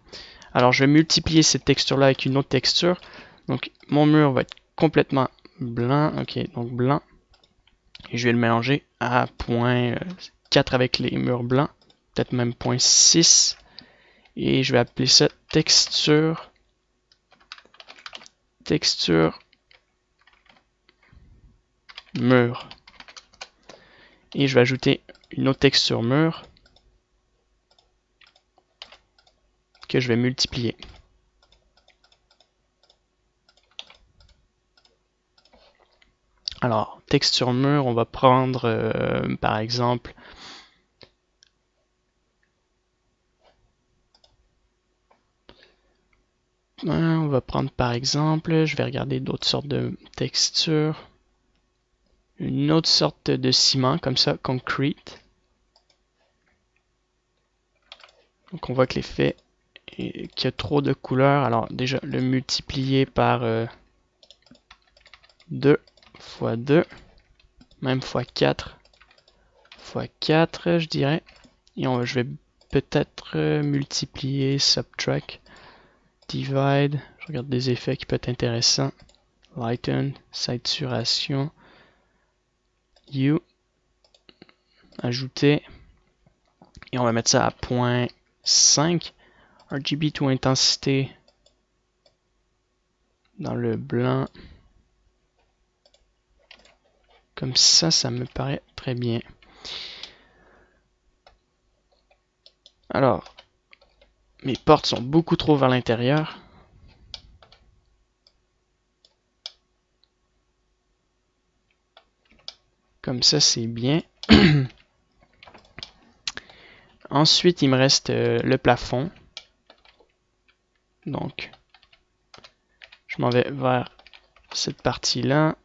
[SPEAKER 1] Alors je vais multiplier cette texture là avec une autre texture. Donc mon mur va être complètement blanc. Ok, donc blanc. Et je vais le mélanger à 0.4 avec les murs blancs. Peut-être même 0.6. Et je vais appeler ça texture. Texture mur. Et je vais ajouter une autre texture mur que je vais multiplier. Alors, texture mur, on va prendre par exemple je vais regarder d'autres sortes de textures. Une autre sorte de ciment, comme ça, concrete. Donc on voit que l'effet qu'il y a trop de couleurs. Alors déjà, le multiplier par 2 x 2, même x 4 x 4, je dirais. Et je vais peut-être multiplier, subtract, divide. Je regarde des effets qui peuvent être intéressants. Lighten, saturation, hue, ajouter. Et on va mettre ça à 0.5. RGB to intensité dans le blanc. Comme ça me paraît très bien. Alors, mes portes sont beaucoup trop vers l'intérieur. Comme ça, c'est bien. Ensuite, il me reste le plafond. Donc, je m'en vais vers cette partie-là.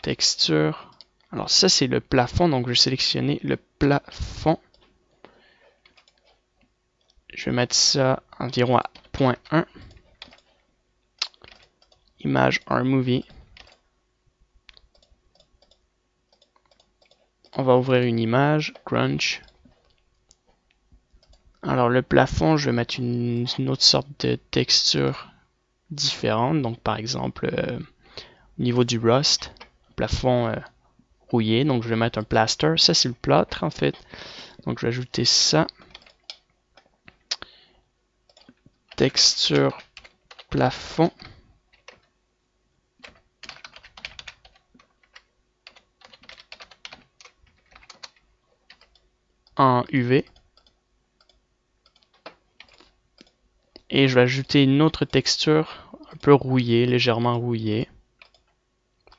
[SPEAKER 1] Texture. Alors ça, c'est le plafond. Donc, je vais sélectionner le plafond. Je vais mettre ça environ à 0.1. Image ArmMovie. On va ouvrir une image. Crunch. Alors le plafond, je vais mettre une autre sorte de texture différente. Donc par exemple, au niveau du rust, plafond rouillé. Donc je vais mettre un plaster. Ça c'est le plâtre en fait. Donc je vais ajouter ça. Texture plafond. En UV. Et je vais ajouter une autre texture un peu rouillée, légèrement rouillée.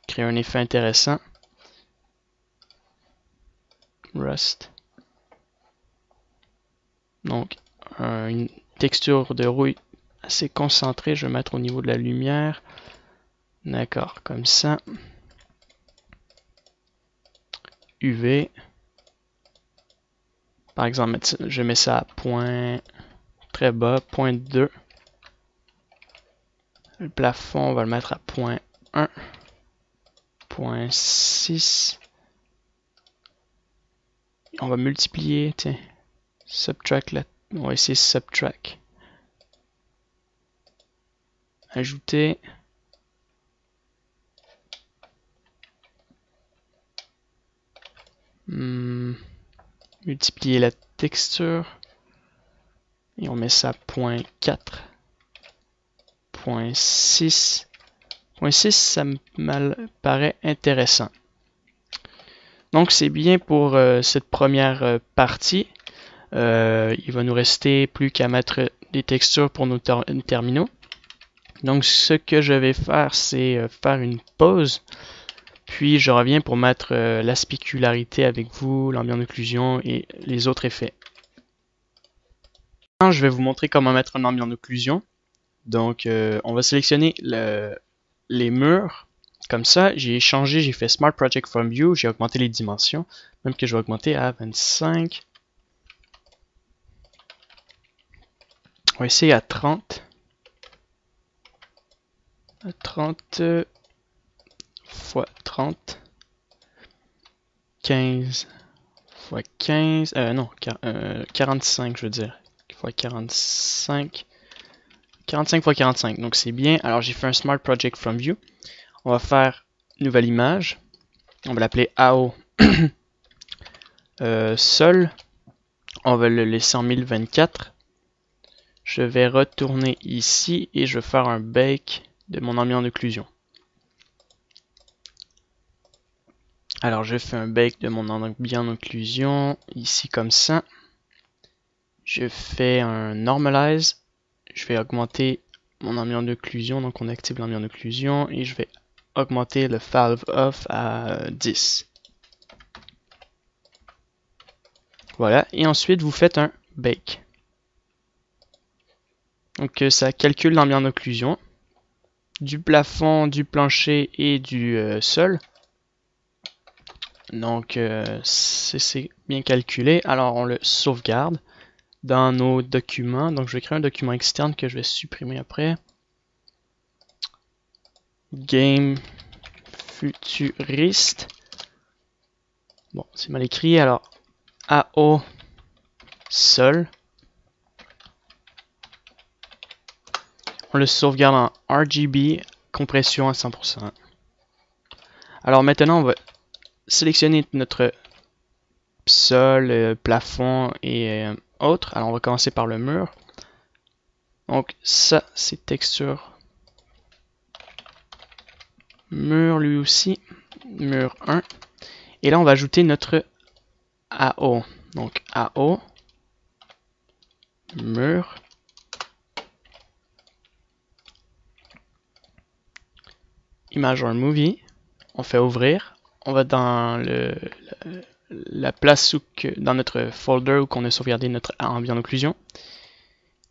[SPEAKER 1] Créer un effet intéressant. Rust. Donc une texture de rouille assez concentrée. Je vais mettre au niveau de la lumière. D'accord, comme ça. UV. Par exemple, je mets ça à point très bas, point 2. Le plafond, on va le mettre à point 1, point 6. On va multiplier, tiens, subtract là. On va essayer subtract. Ajouter. Multiplier la texture. Et on met ça à point 4. Point 6. Point 6, ça me paraît intéressant. Donc c'est bien pour cette première partie. Il va nous rester plus qu'à mettre des textures pour nos terminaux. Donc ce que je vais faire, c'est faire une pause. Puis je reviens pour mettre la spécularité avec vous, l'ambiance d'occlusion et les autres effets. Maintenant, je vais vous montrer comment mettre un ambiance d'occlusion. Donc on va sélectionner les murs. Comme ça, j'ai changé, j'ai fait Smart Project from View, j'ai augmenté les dimensions, même que je vais augmenter à 25. On va essayer à 30. 30 fois 30. 15 fois 15. Non, 45, je veux dire. Fois 45. 45 fois 45. Donc c'est bien. Alors j'ai fait un Smart Project from View. On va faire nouvelle image. On va l'appeler AO Sol. On va le laisser en 1024. Je vais retourner ici et je vais faire un bake de mon ambiance d'occlusion. Alors je fais un bake de mon ambiance d'occlusion ici comme ça. Je fais un normalize. Je vais augmenter mon ambiance d'occlusion. Donc on active l'ambiance d'occlusion et je vais augmenter le valve off à 10. Voilà. Et ensuite vous faites un bake. Donc ça calcule l'ambiance d'occlusion du plafond, du plancher et du sol. Donc c'est bien calculé. Alors on le sauvegarde dans nos documents. Donc je vais créer un document externe que je vais supprimer après. Game futuriste. Bon, c'est mal écrit. Alors AO sol. On le sauvegarde en RGB, compression à 100%. Alors maintenant, on va sélectionner notre sol, plafond et autres. Alors on va commencer par le mur. Donc ça, c'est texture. Mur lui aussi. Mur 1. Et là, on va ajouter notre AO. Donc AO. Mur. Image or movie. On fait ouvrir. On va dans la place dans notre folder où on a sauvegardé notre ambiance d'occlusion.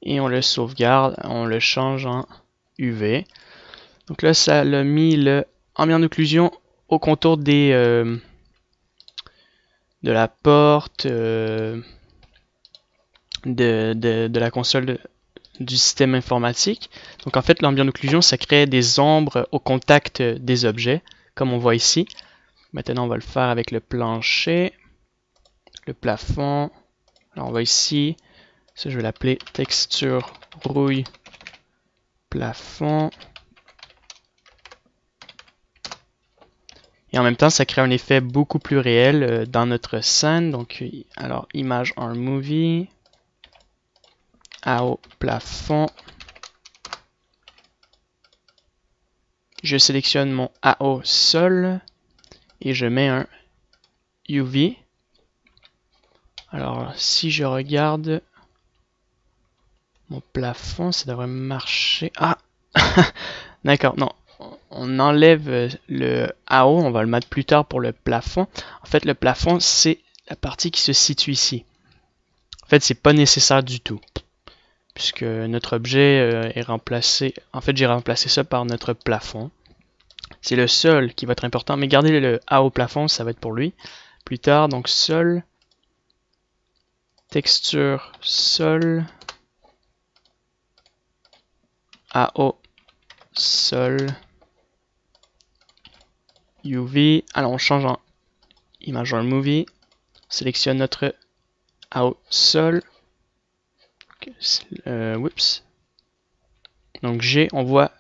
[SPEAKER 1] Et on le sauvegarde. On le change en UV. Donc là, ça l'a mis le ambiance d'occlusion au contour des de la porte de la console du système informatique. Donc en fait, l'ambiance d'occlusion, ça crée des ombres au contact des objets, comme on voit ici. Maintenant, on va le faire avec le plancher, le plafond. Alors on va ici, ça je vais l'appeler texture rouille plafond. Et en même temps, ça crée un effet beaucoup plus réel dans notre scène. Donc, alors, image en movie, AO plafond. Je sélectionne mon AO sol et je mets un UV. Alors, si je regarde mon plafond, ça devrait marcher. Ah! D'accord, non. On enlève le AO, on va le mettre plus tard pour le plafond. En fait, le plafond, c'est la partie qui se situe ici. En fait, c'est pas nécessaire du tout. Puisque notre objet est remplacé. En fait, j'ai remplacé ça par notre plafond. C'est le sol qui va être important. Mais gardez le AO plafond, ça va être pour lui. Plus tard, donc sol. texture sol, AO sol, UV. Alors on change en image en movie, sélectionne notre AO sol. Oups. Donc G, on voit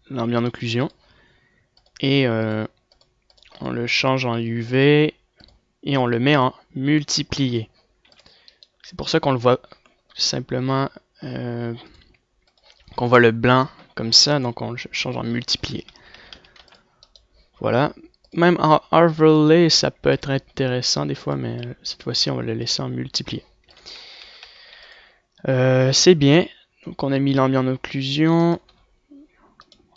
[SPEAKER 1] l'ambient occlusion et on le change en UV et on le met en multiplié. C'est pour ça qu'on le voit simplement, qu'on voit le blanc comme ça, donc on le change en multiplié. Voilà. Même en overlay, ça peut être intéressant des fois, mais cette fois-ci, on va le laisser en multiplié. C'est bien. Donc on a mis l'ambient occlusion.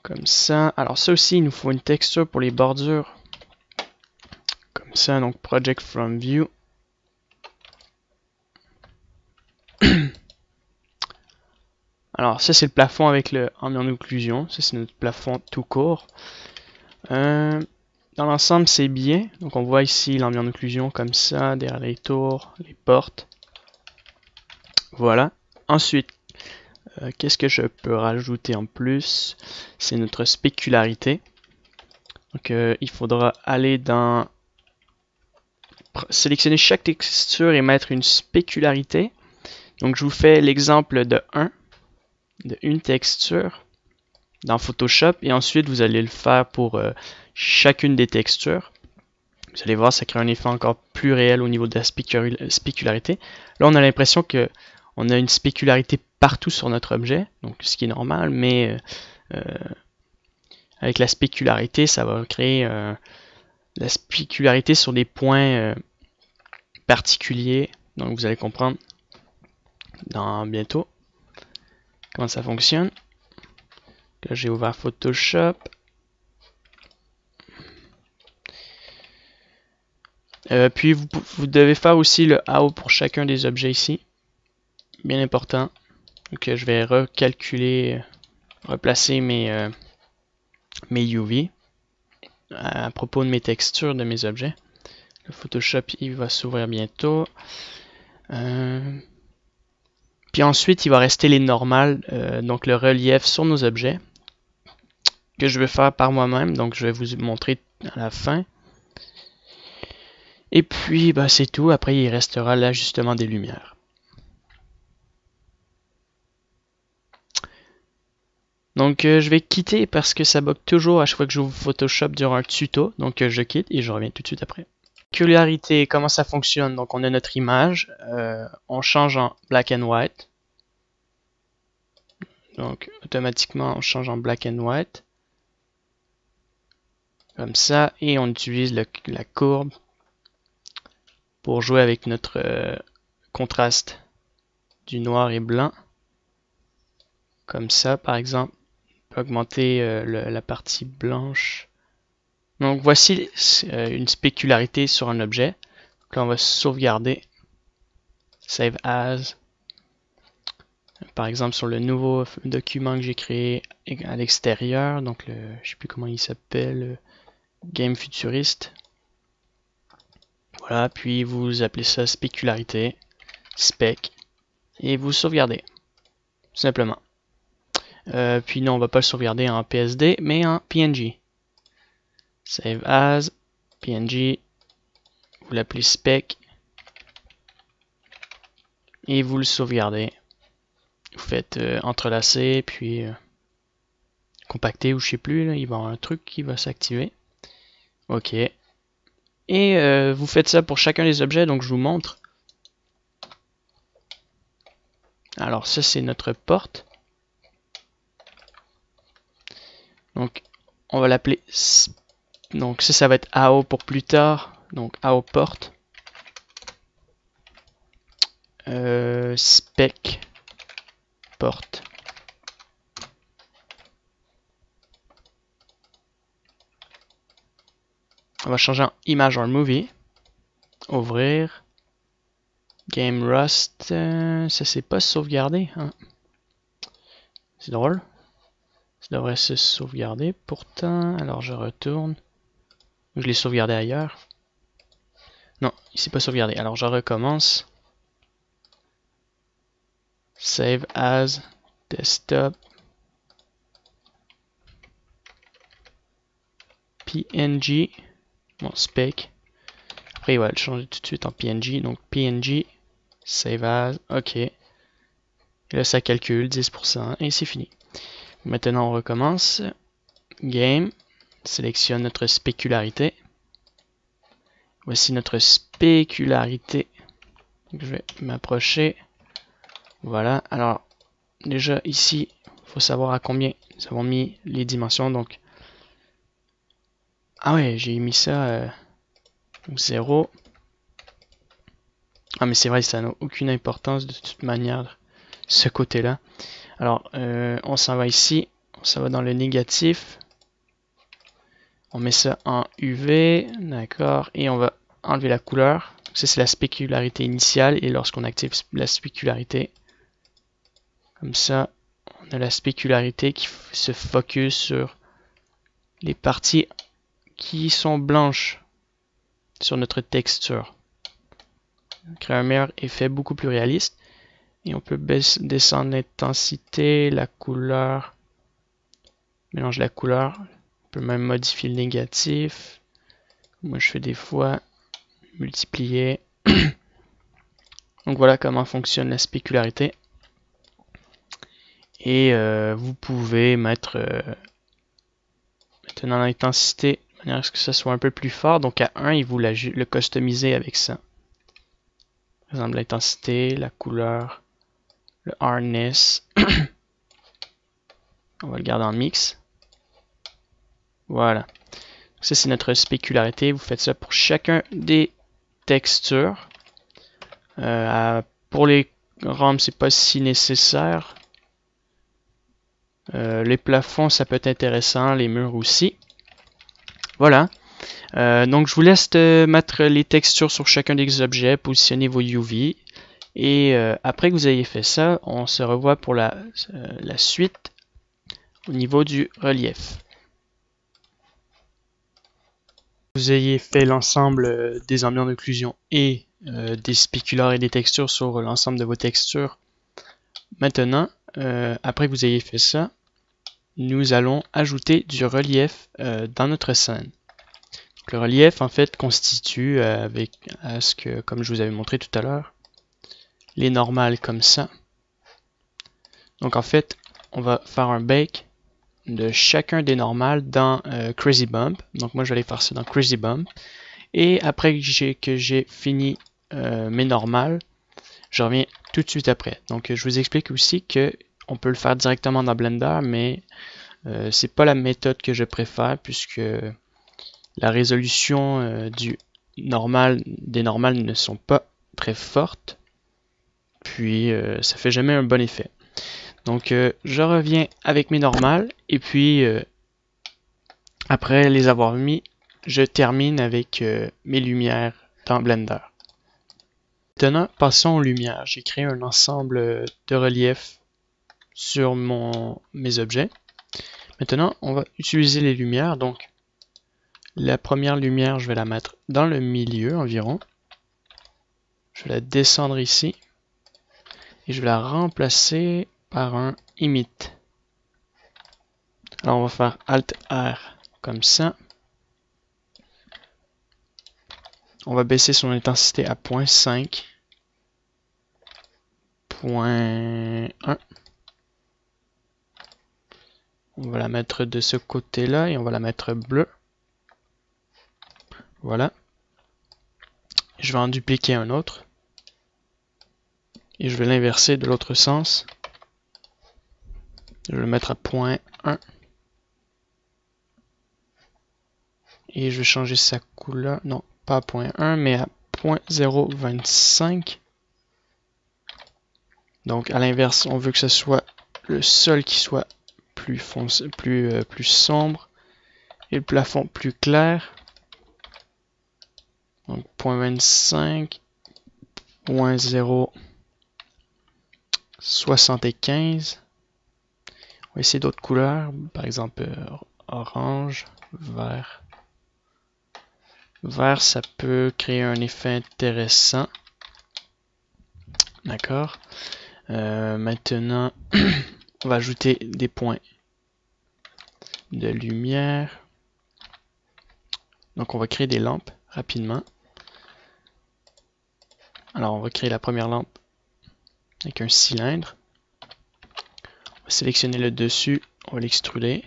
[SPEAKER 1] Comme ça. Alors ça aussi, il nous faut une texture pour les bordures. Comme ça, donc Project from View. Alors ça, c'est le plafond avec le ambient occlusion. Ça, c'est notre plafond tout court. Dans l'ensemble, c'est bien. Donc on voit ici l'ambient occlusion comme ça, derrière les tours, les portes. Voilà. Ensuite, qu'est-ce que je peux rajouter en plus? C'est notre spécularité. Donc il faudra aller dans sélectionner chaque texture et mettre une spécularité. Donc je vous fais l'exemple de une texture dans Photoshop et ensuite vous allez le faire pour chacune des textures. Vous allez voir, ça crée un effet encore plus réel au niveau de la spécularité. Là, on a l'impression que on a une spécularité partout sur notre objet, donc ce qui est normal, mais avec la spécularité, ça va créer la spécularité sur des points particuliers. Donc vous allez comprendre dans bientôt comment ça fonctionne. Là, j'ai ouvert Photoshop. Puis vous devez faire aussi le AO pour chacun des objets ici. Bien important. Donc je vais recalculer, replacer mes UV à propos de mes textures de mes objets. Le Photoshop il va s'ouvrir bientôt. Puis ensuite il va rester les normales, donc le relief sur nos objets que je vais faire par moi-même. Donc je vais vous montrer à la fin. Et puis bah, c'est tout. Après il restera l'ajustement des lumières. Donc je vais quitter parce que ça bug toujours à chaque fois que j'ouvre Photoshop durant un tuto. Donc je quitte et je reviens tout de suite après. Spécularité, comment ça fonctionne? Donc on a notre image, on change en black and white. Donc automatiquement on change en black and white. Comme ça, et on utilise la courbe pour jouer avec notre contraste du noir et blanc. Comme ça par exemple, on peut augmenter la partie blanche. Donc voici une spécularité sur un objet. Donc là on va sauvegarder. Save as. Par exemple sur le nouveau document que j'ai créé à l'extérieur. Donc je ne sais plus comment il s'appelle. Game Futuriste. Voilà, puis vous appelez ça spécularité. Spec. Et vous sauvegardez. Tout simplement. Puis non, on va pas le sauvegarder en PSD, mais en PNG. Save as, PNG, vous l'appelez spec, et vous le sauvegardez. Vous faites entrelacer, puis compacter, ou je sais plus, là, il va y avoir un truc qui va s'activer. Ok. Et vous faites ça pour chacun des objets, donc je vous montre. Alors ça c'est notre porte. Donc on va l'appeler, donc ça va être AO pour plus tard, donc AO porte. Spec porte. On va changer en image en movie. Ouvrir. Game Rust. Ça c'est pas sauvegardé. Hein. C'est drôle. Ça devrait se sauvegarder pourtant. Alors je retourne. Je l'ai sauvegardé ailleurs. Non, il s'est pas sauvegardé. Alors je recommence. Save as desktop PNG. Bon, spec. Après, il va le changer tout de suite en PNG. Donc PNG, save as, ok. Et là, ça calcule 10% et c'est fini. Maintenant, on recommence. Game. Sélectionne notre spécularité. Voici notre spécularité. Donc, je vais m'approcher. Voilà. Alors, déjà ici, il faut savoir à combien nous avons mis les dimensions. Donc, ah ouais, j'ai mis ça 0. Ah mais c'est vrai, ça n'a aucune importance de toute manière, ce côté-là. Alors, on s'en va ici, on s'en va dans le négatif. On met ça en UV, d'accord, et on va enlever la couleur. Ça, c'est la spécularité initiale, et lorsqu'on active la spécularité, comme ça, on a la spécularité qui se focus sur les parties qui sont blanches sur notre texture. Créer un meilleur effet beaucoup plus réaliste. Et on peut descendre l'intensité, la couleur, mélange la couleur. On peut même modifier le négatif. Moi, je fais des fois multiplier. Donc voilà comment fonctionne la spécularité. Et vous pouvez mettre maintenant l'intensité de manière à ce que ça soit un peu plus fort. Donc à 1, il vous le customiser avec ça. Par exemple, l'intensité, la couleur, le hardness. On va le garder en mix. Voilà. Ça, c'est notre spécularité. Vous faites ça pour chacun des textures. Pour les rampes, c'est pas si nécessaire. Les plafonds, ça peut être intéressant. Les murs aussi. Voilà. Donc, je vous laisse mettre les textures sur chacun des objets, positionner vos UV. Et après que vous ayez fait ça, on se revoit pour la suite au niveau du relief. Vous ayez fait l'ensemble des ambiances d'occlusion et des spéculars et des textures sur l'ensemble de vos textures. Maintenant, après que vous ayez fait ça, nous allons ajouter du relief dans notre scène. Donc, le relief, en fait, constitue avec ce que, comme je vous avais montré tout à l'heure, les normales comme ça. Donc, en fait, on va faire un bake de chacun des normales dans Crazy Bump. Donc, moi, je vais aller faire ça dans Crazy Bump. Et après que j'ai fini mes normales, je reviens tout de suite après. Donc je vous explique aussi que on peut le faire directement dans Blender, mais c'est pas la méthode que je préfère puisque la résolution des normales ne sont pas très fortes. Puis ça fait jamais un bon effet. Donc je reviens avec mes normales et puis après les avoir mis, je termine avec mes lumières dans Blender. Maintenant, passons aux lumières. J'ai créé un ensemble de reliefs sur mes objets. Maintenant, on va utiliser les lumières. Donc, la première lumière, je vais la mettre dans le milieu environ. Je vais la descendre ici. Et je vais la remplacer par un Emit. Alors, on va faire Alt-R comme ça. On va baisser son intensité à 0.5. 0.1. On va la mettre de ce côté-là et on va la mettre bleue. Voilà. Je vais en dupliquer un autre. Et je vais l'inverser de l'autre sens. Je vais le mettre à 0.1. Et je vais changer sa couleur. Non, pas à 0.1, mais à 0.025. Donc à l'inverse, on veut que ce soit le sol qui soit plus foncé, plus sombre et le plafond plus clair. Donc 0.25, 0.075. On va essayer d'autres couleurs, par exemple orange, vert. Vert, ça peut créer un effet intéressant. D'accord. Maintenant, on va ajouter des points de lumière. Donc on va créer des lampes rapidement. Alors on va créer la première lampe avec un cylindre. On va sélectionner le dessus, on va l'extruder.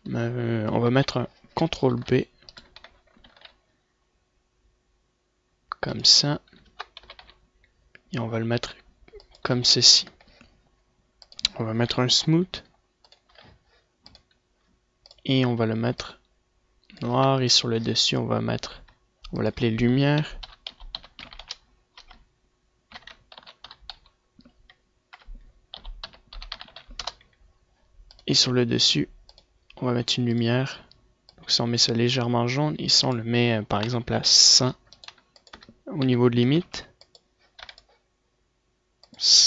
[SPEAKER 1] On va mettre un CTRL B. Comme ça. Et on va le mettre comme ceci. On va mettre un smooth. Et on va le mettre noir. Et sur le dessus, on va l'appeler lumière. Et sur le dessus, on va mettre une lumière. Donc si on met ça légèrement jaune, et si on le met par exemple à 100 au niveau de limite.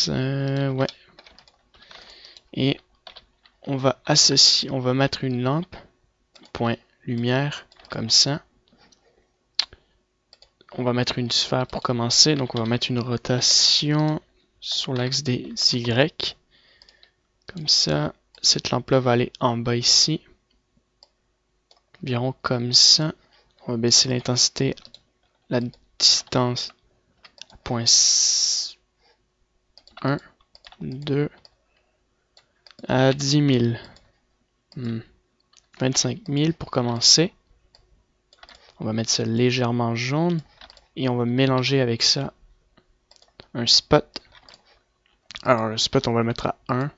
[SPEAKER 1] Ouais. Et on va mettre une lampe, point lumière, comme ça. On va mettre une sphère pour commencer, donc on va mettre une rotation sur l'axe des Y. Comme ça, cette lampe-là va aller en bas ici. Environ comme ça. On va baisser l'intensité, la distance à 0.1, 2, à 10 000. 25 000 pour commencer. On va mettre ça légèrement jaune. Et on va mélanger avec ça un spot. Alors le spot, on va le mettre à 1.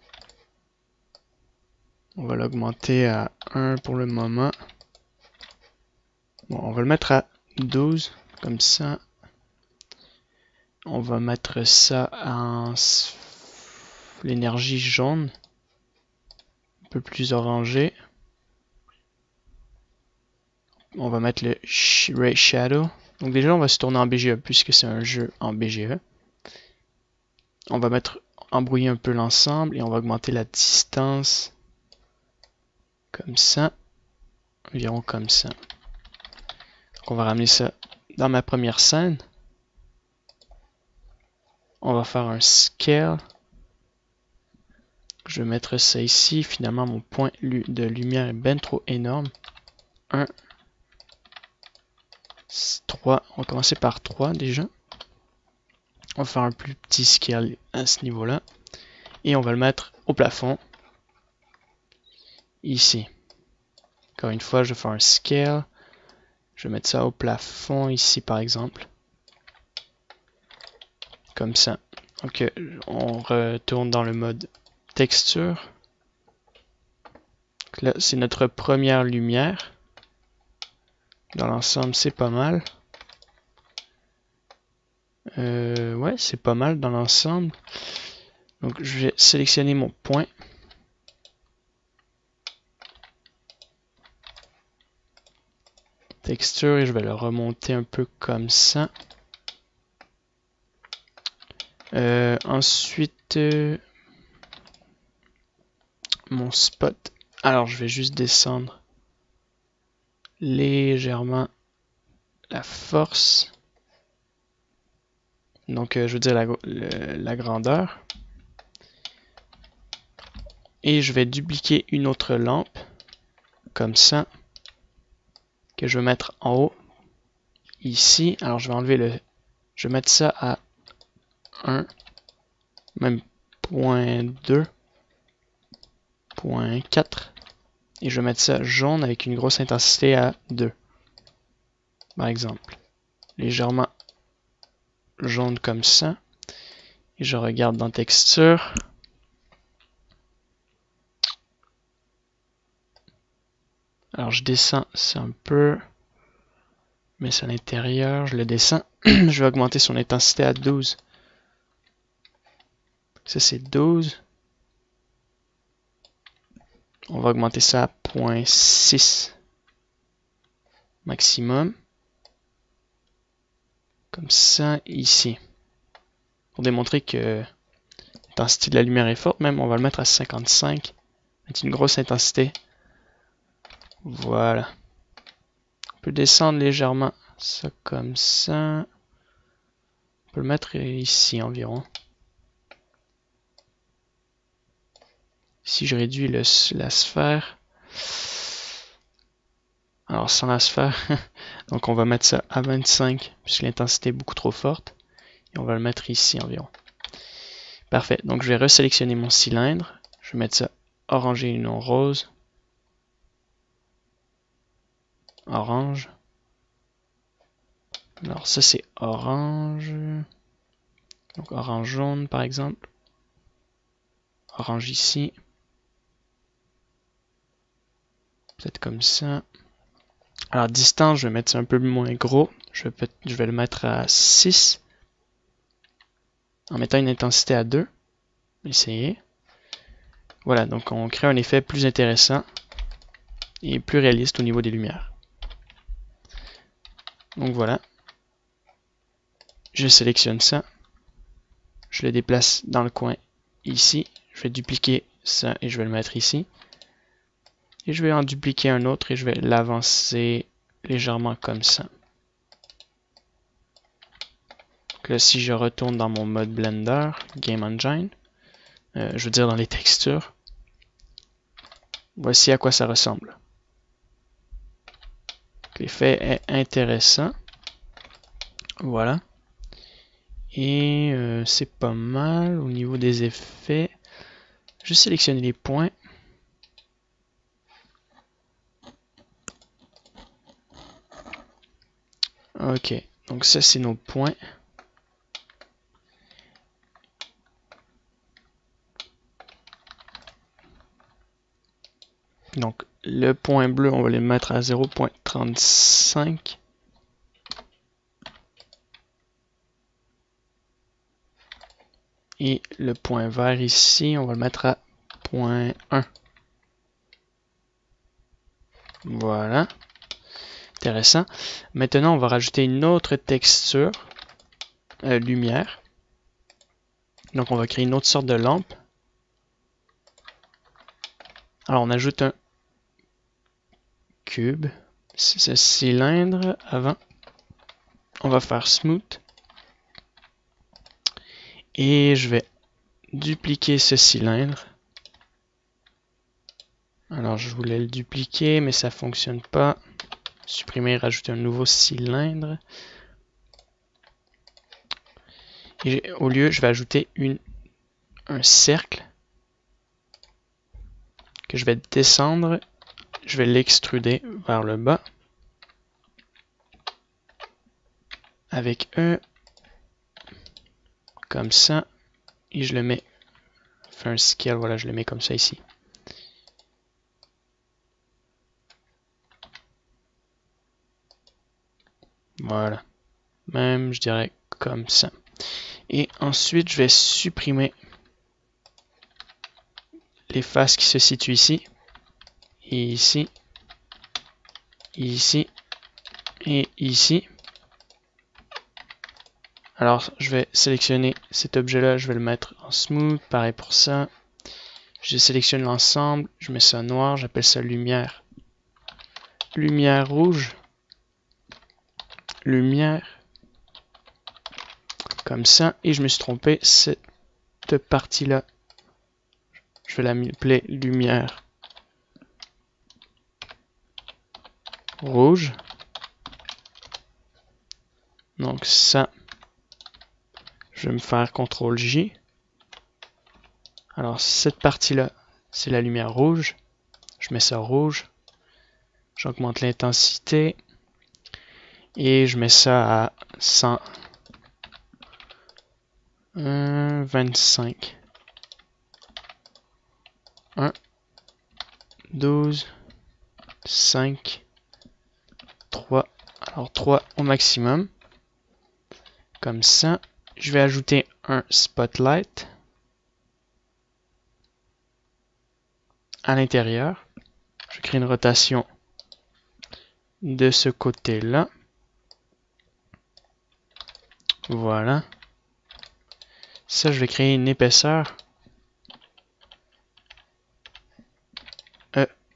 [SPEAKER 1] On va l'augmenter à 1 pour le moment. Bon, on va le mettre à 12, comme ça. On va mettre ça en l'énergie jaune. Un peu plus orangé. On va mettre le Ray Shadow. Donc déjà, on va se tourner en BGE puisque c'est un jeu en BGE. On va embrouiller un peu l'ensemble et on va augmenter la distance comme ça, environ comme ça. Donc on va ramener ça dans ma première scène. On va faire un scale. Je vais mettre ça ici. Finalement, mon point de lumière est bien trop énorme. 1, 3. On va commencer par 3 déjà. On va faire un plus petit scale à ce niveau-là. Et on va le mettre au plafond. Ici. Encore une fois, je vais faire un scale. Je vais mettre ça au plafond ici par exemple. Comme ça. Donc on retourne dans le mode texture. Donc là, c'est notre première lumière. Dans l'ensemble, c'est pas mal. Ouais, c'est pas mal dans l'ensemble. Donc je vais sélectionner mon point. Texture et je vais le remonter un peu comme ça. Ensuite, mon spot. Alors je vais juste descendre légèrement la force. Donc je veux dire la grandeur. Et je vais dupliquer une autre lampe. Comme ça. Que je vais mettre en haut. Ici. Alors je vais enlever je vais mettre ça à 1. Même 0.2. 0.4. Et je vais mettre ça jaune avec une grosse intensité à 2. Par exemple. Légèrement jaune comme ça. Et je regarde dans texture. Alors je descends ça un peu. Mais c'est à l'intérieur. Je le descends. Je vais augmenter son intensité à 12. Ça c'est 12. On va augmenter ça à 0.6 maximum. Comme ça, ici. Pour démontrer que l'intensité de la lumière est forte, même on va le mettre à 55. Mettre une grosse intensité. Voilà. On peut descendre légèrement ça comme ça. On peut le mettre ici environ. Si je réduis la sphère, alors sans la sphère, donc on va mettre ça à 25 puisque l'intensité est beaucoup trop forte. Et on va le mettre ici environ. Parfait, donc je vais resélectionner mon cylindre. Je vais mettre ça orangé et non rose. Orange. Alors ça c'est orange. Donc orange jaune par exemple. Orange ici. Peut-être comme ça. Alors distance, je vais mettre ça un peu moins gros. Je vais le mettre à 6. En mettant une intensité à 2. Essayez. Voilà, donc on crée un effet plus intéressant et plus réaliste au niveau des lumières. Donc voilà. Je sélectionne ça. Je le déplace dans le coin ici. Je vais dupliquer ça et je vais le mettre ici. Et je vais en dupliquer un autre et je vais l'avancer légèrement comme ça. Donc là, si je retourne dans mon mode Blender, Game Engine, je veux dire dans les textures, voici à quoi ça ressemble. L'effet est intéressant. Voilà. Et c'est pas mal au niveau des effets. Je sélectionne les points. Ok, donc ça c'est nos points. Donc le point bleu, on va le mettre à 0.35. Et le point vert ici, on va le mettre à 0.1. Voilà. Intéressant. Maintenant, on va rajouter une autre texture, lumière. Donc on va créer une autre sorte de lampe. Alors on ajoute un cube, ce cylindre avant. On va faire smooth. Et je vais dupliquer ce cylindre. Alors je voulais le dupliquer, mais ça ne fonctionne pas. Supprimer, rajouter un nouveau cylindre. Et au lieu, je vais ajouter un cercle que je vais descendre. Je vais l'extruder vers le bas. Avec comme ça. Et je le mets, fais un scale, voilà, je le mets comme ça ici. Voilà. Même, je dirais comme ça. Et ensuite, je vais supprimer les faces qui se situent ici. Et ici. Ici. Et ici. Alors, je vais sélectionner cet objet-là, je vais le mettre en smooth, pareil pour ça. Je sélectionne l'ensemble, je mets ça noir, j'appelle ça lumière. Lumière rouge. Lumière. Comme ça, et je me suis trompé, cette partie-là, je vais l'appeler lumière rouge. Donc ça, je vais me faire CTRL-J. Alors cette partie-là, c'est la lumière rouge. Je mets ça rouge. J'augmente l'intensité. Et je mets ça à 125. 1, 12, 5, 3. Alors 3 au maximum. Comme ça. Je vais ajouter un spotlight à l'intérieur. Je crée une rotation de ce côté-là. Voilà. Ça, je vais créer une épaisseur.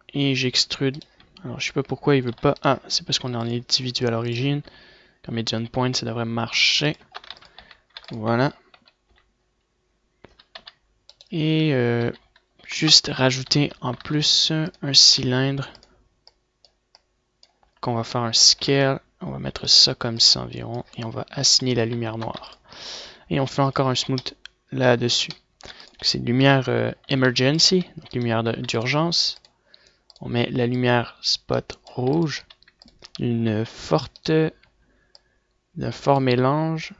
[SPEAKER 1] Et j'extrude. Alors, je sais pas pourquoi il veut pas. Ah, c'est parce qu'on est en individuel à l'origine. Comme Median Point, ça devrait marcher. Voilà. Et juste rajouter en plus un cylindre qu'on va faire un scale. On va mettre ça comme ça environ et on va assigner la lumière noire. Et on fait encore un smooth là-dessus. C'est lumière emergency, donc lumière d'urgence. On met la lumière spot rouge, d'un fort mélange.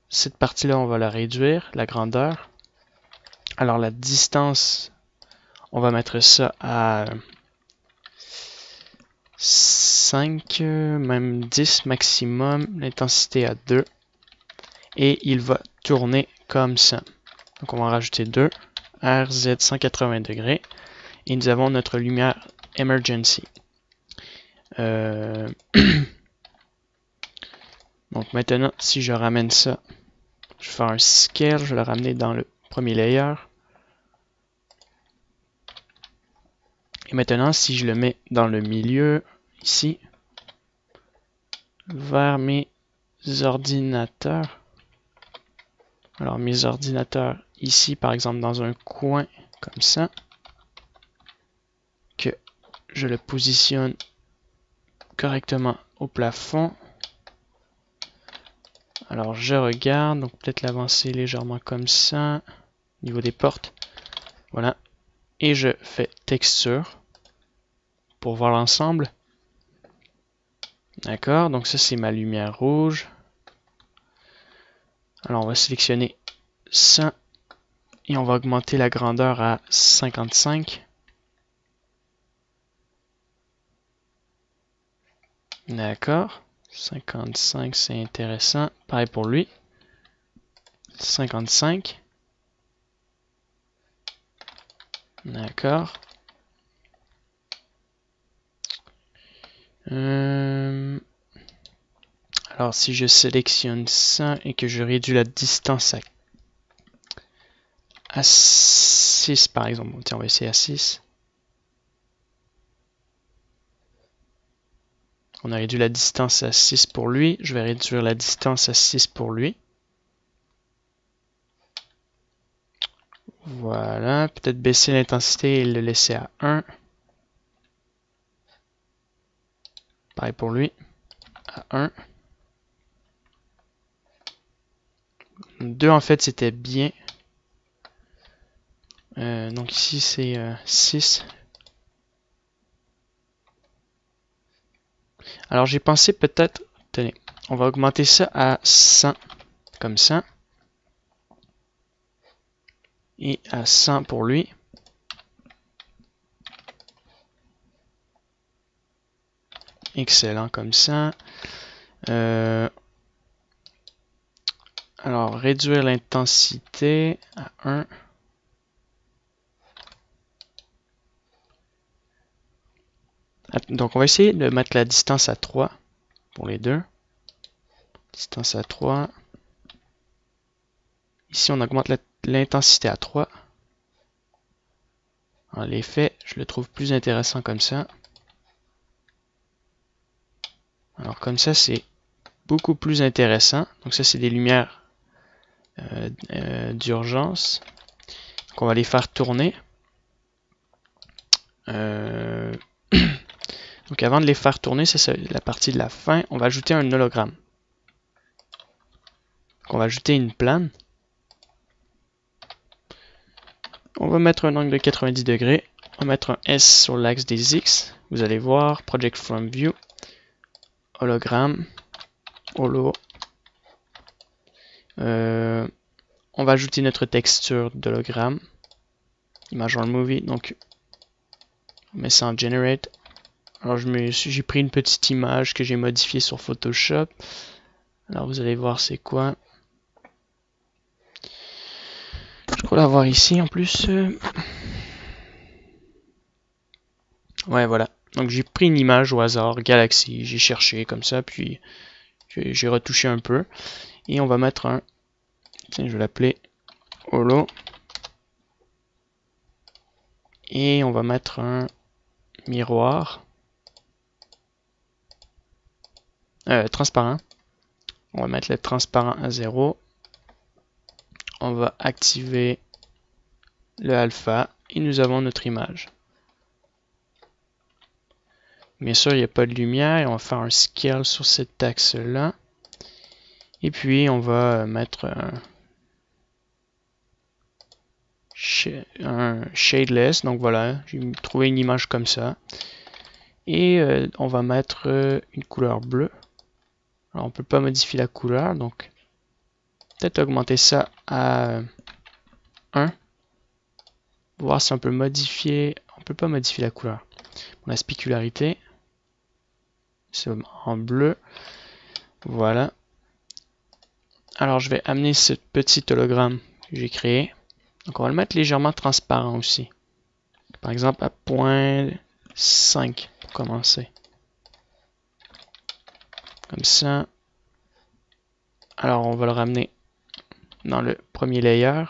[SPEAKER 1] Cette partie-là, on va la réduire, la grandeur. Alors la distance, on va mettre ça à 5, même 10 maximum, l'intensité à 2. Et il va tourner comme ça. Donc on va en rajouter 2, RZ 180 degrés. Et nous avons notre lumière emergency. Donc maintenant, si je ramène ça, je vais faire un scale, je vais le ramener dans le premier layer. Et maintenant, si je le mets dans le milieu, ici, vers mes ordinateurs. Alors mes ordinateurs ici, par exemple, dans un coin comme ça, que je le positionne correctement au plafond. Alors je regarde, donc peut-être l'avancer légèrement comme ça, au niveau des portes. Voilà. Et je fais texture pour voir l'ensemble. D'accord, donc ça c'est ma lumière rouge. Alors on va sélectionner ça et on va augmenter la grandeur à 55. D'accord, 55 c'est intéressant. Pareil pour lui. 55. D'accord. Alors si je sélectionne ça et que je réduis la distance à 6 par exemple, tiens, on va essayer à 6. On a réduit la distance à 6 pour lui, je vais réduire la distance à 6 pour lui. Voilà, peut-être baisser l'intensité et le laisser à 1. Pareil pour lui, à 1. 2 en fait c'était bien. Donc ici c'est 6. Alors j'ai pensé peut-être, tenez, on va augmenter ça à 100, comme ça. Et à 100 pour lui. Excellent comme ça. Alors réduire l'intensité à 1. Donc on va essayer de mettre la distance à 3 pour les deux. Distance à 3. Ici on augmente l'intensité à 3. En l'effet, je le trouve plus intéressant comme ça. Alors comme ça c'est beaucoup plus intéressant. Donc ça c'est des lumières d'urgence. Donc on va les faire tourner. Donc avant de les faire tourner, c'est la partie de la fin, on va ajouter un hologramme. Donc on va ajouter une plane. On va mettre un angle de 90 degrés. On va mettre un S sur l'axe des X. Vous allez voir, Project from View, hologramme, holo. On va ajouter notre texture d'hologramme. Image on movie, donc on met ça en Generate. Alors j'ai pris une petite image que j'ai modifiée sur Photoshop. Alors vous allez voir c'est quoi. Je crois l'avoir ici en plus. Ouais voilà. Donc j'ai pris une image au hasard, Galaxy, j'ai cherché comme ça, puis j'ai retouché un peu. Et on va mettre un, tiens je vais l'appeler Holo. Et on va mettre un miroir. Transparent. On va mettre le transparent à 0. On va activer le alpha et nous avons notre image. Bien sûr, il n'y a pas de lumière et on va faire un scale sur cet axe-là. Et puis, on va mettre un shadeless. Donc voilà, j'ai trouvé une image comme ça. Et on va mettre une couleur bleue. Alors, on ne peut pas modifier la couleur, donc peut-être augmenter ça à 1. Voir si on peut modifier. On peut pas modifier la couleur. La spécularité, c'est en bleu. Voilà. Alors je vais amener ce petit hologramme que j'ai créé. Donc on va le mettre légèrement transparent aussi. Par exemple à 0.5 pour commencer. Comme ça. Alors on va le ramener dans le premier layer.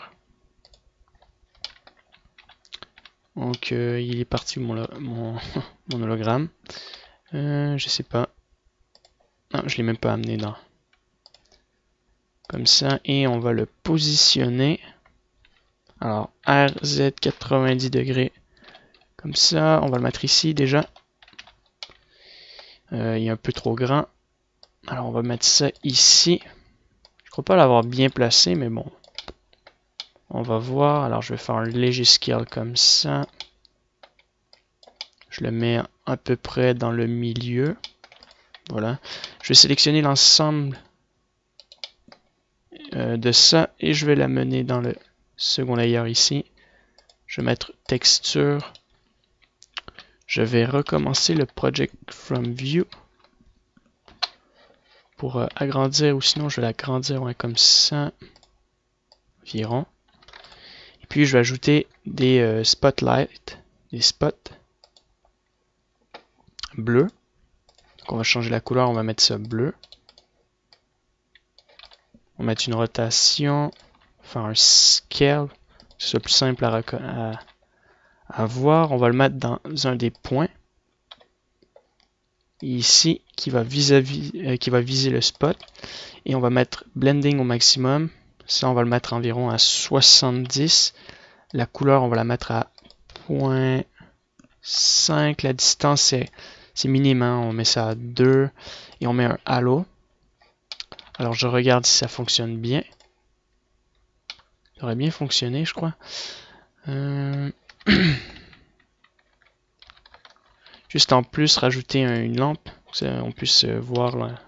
[SPEAKER 1] Donc il est parti mon hologramme. Je sais pas. Non, je l'ai même pas amené dans. Comme ça, et on va le positionner. Alors, RZ 90 degrés. Comme ça, on va le mettre ici déjà. Il est un peu trop grand. Alors, on va mettre ça ici. Je crois pas l'avoir bien placé, mais bon. On va voir. Alors, je vais faire un léger scale comme ça. Je le mets à peu près dans le milieu. Voilà. Je vais sélectionner l'ensemble de ça et je vais l'amener dans le second layer ici. Je vais mettre texture. Je vais recommencer le project from view pour agrandir, ou sinon je vais l'agrandir comme ça environ. Et puis je vais ajouter des spotlights, des spots bleus. Donc on va changer la couleur, on va mettre ça bleu. On va mettre une rotation, faire un scale, que ce soit plus simple à voir. On va le mettre dans un des points. Ici, qui va viser le spot. Et on va mettre blending au maximum. Ça, on va le mettre environ à 70. La couleur, on va la mettre à 0.5. La distance, c'est minime. Hein? On met ça à 2. Et on met un halo. Alors, je regarde si ça fonctionne bien. Ça aurait bien fonctionné, je crois. Juste en plus, rajouter une lampe. Pour qu'on puisse voir là,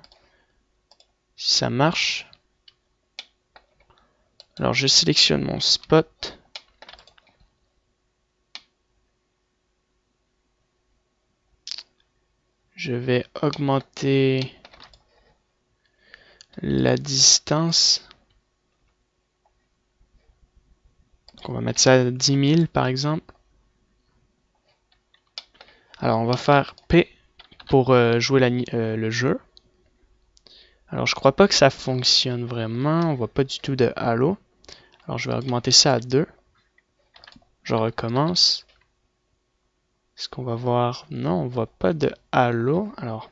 [SPEAKER 1] si ça marche. Alors, je sélectionne mon spot. Je vais augmenter la distance. Donc on va mettre ça à 10 000 par exemple. Alors on va faire P pour jouer le jeu. Alors je crois pas que ça fonctionne vraiment. On voit pas du tout de halo. Alors je vais augmenter ça à 2. Je recommence. Est-ce qu'on va voir? Non, on voit pas de halo. Alors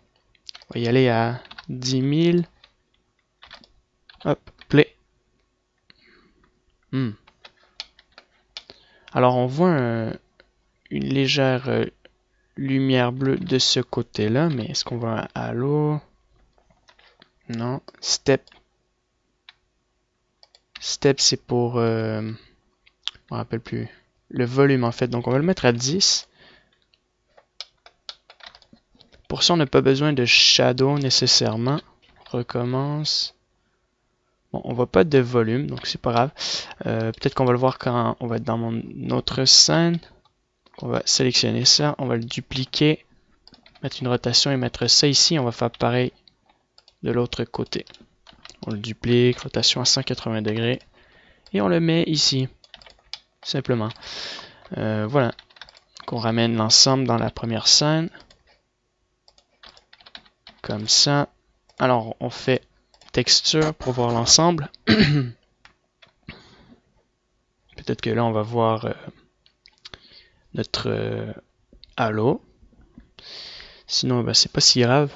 [SPEAKER 1] on va y aller à 10 000. Hop, play. Alors on voit une légère lumière bleue de ce côté-là, mais est-ce qu'on voit un halo? Non. Step. Step, c'est pour... je me rappelle plus. Le volume, en fait. Donc, on va le mettre à 10. Pour ça, on n'a pas besoin de shadow nécessairement. Recommence. Bon, on voit pas de volume, donc c'est pas grave. Peut-être qu'on va le voir quand on va être dans mon autre scène. On va sélectionner ça, on va le dupliquer, mettre une rotation et mettre ça ici. On va faire pareil de l'autre côté. On le duplique, rotation à 180 degrés. Et on le met ici. Simplement. Voilà. Donc on ramène l'ensemble dans la première scène. Comme ça. Alors on fait texture pour voir l'ensemble. Peut-être que là on va voir notre halo. Sinon ben, c'est pas si grave.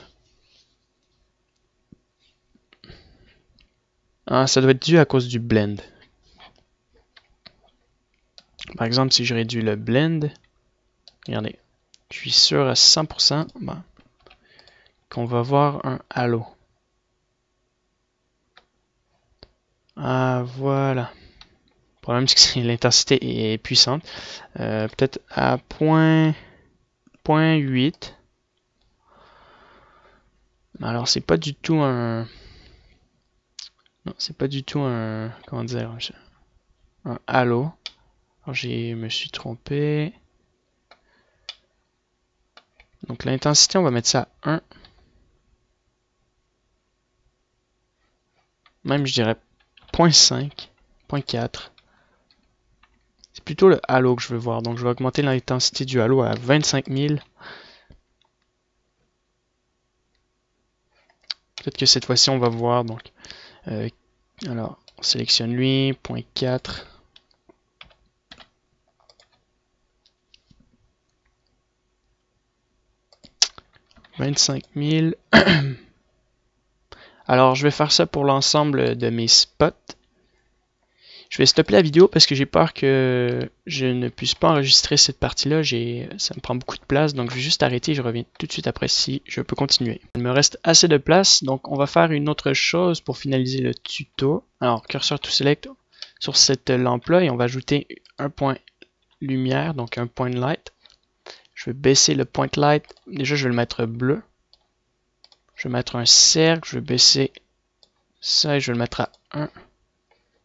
[SPEAKER 1] Ah, ça doit être dû à cause du blend. Par exemple, si je réduis le blend, regardez, je suis sûr à 100% qu'on va voir un halo. Ah, voilà. Le problème, c'est que l'intensité est puissante. Peut-être à 0.8. Alors, c'est pas du tout un... Non, c'est pas du tout un... Comment dire? Un halo. Alors, je me suis trompé. Donc, l'intensité, on va mettre ça à 1. Même, je dirais 0.5, 0.4. C'est plutôt le halo que je veux voir. Donc, je vais augmenter l'intensité du halo à 25 000. Peut-être que cette fois-ci, on va voir. Donc, alors, on sélectionne lui, 0.4. 25 000. Alors, je vais faire ça pour l'ensemble de mes spots. Je vais stopper la vidéo parce que j'ai peur que je ne puisse pas enregistrer cette partie-là. Ça me prend beaucoup de place, donc je vais juste arrêter et je reviens tout de suite après si je peux continuer. Il me reste assez de place, donc on va faire une autre chose pour finaliser le tuto. Alors, cursor to select sur cette lampe-là et on va ajouter un point lumière, donc un point light. Je vais baisser le point light. Déjà, je vais le mettre bleu. Je vais mettre un cercle, je vais baisser ça et je vais le mettre à 1.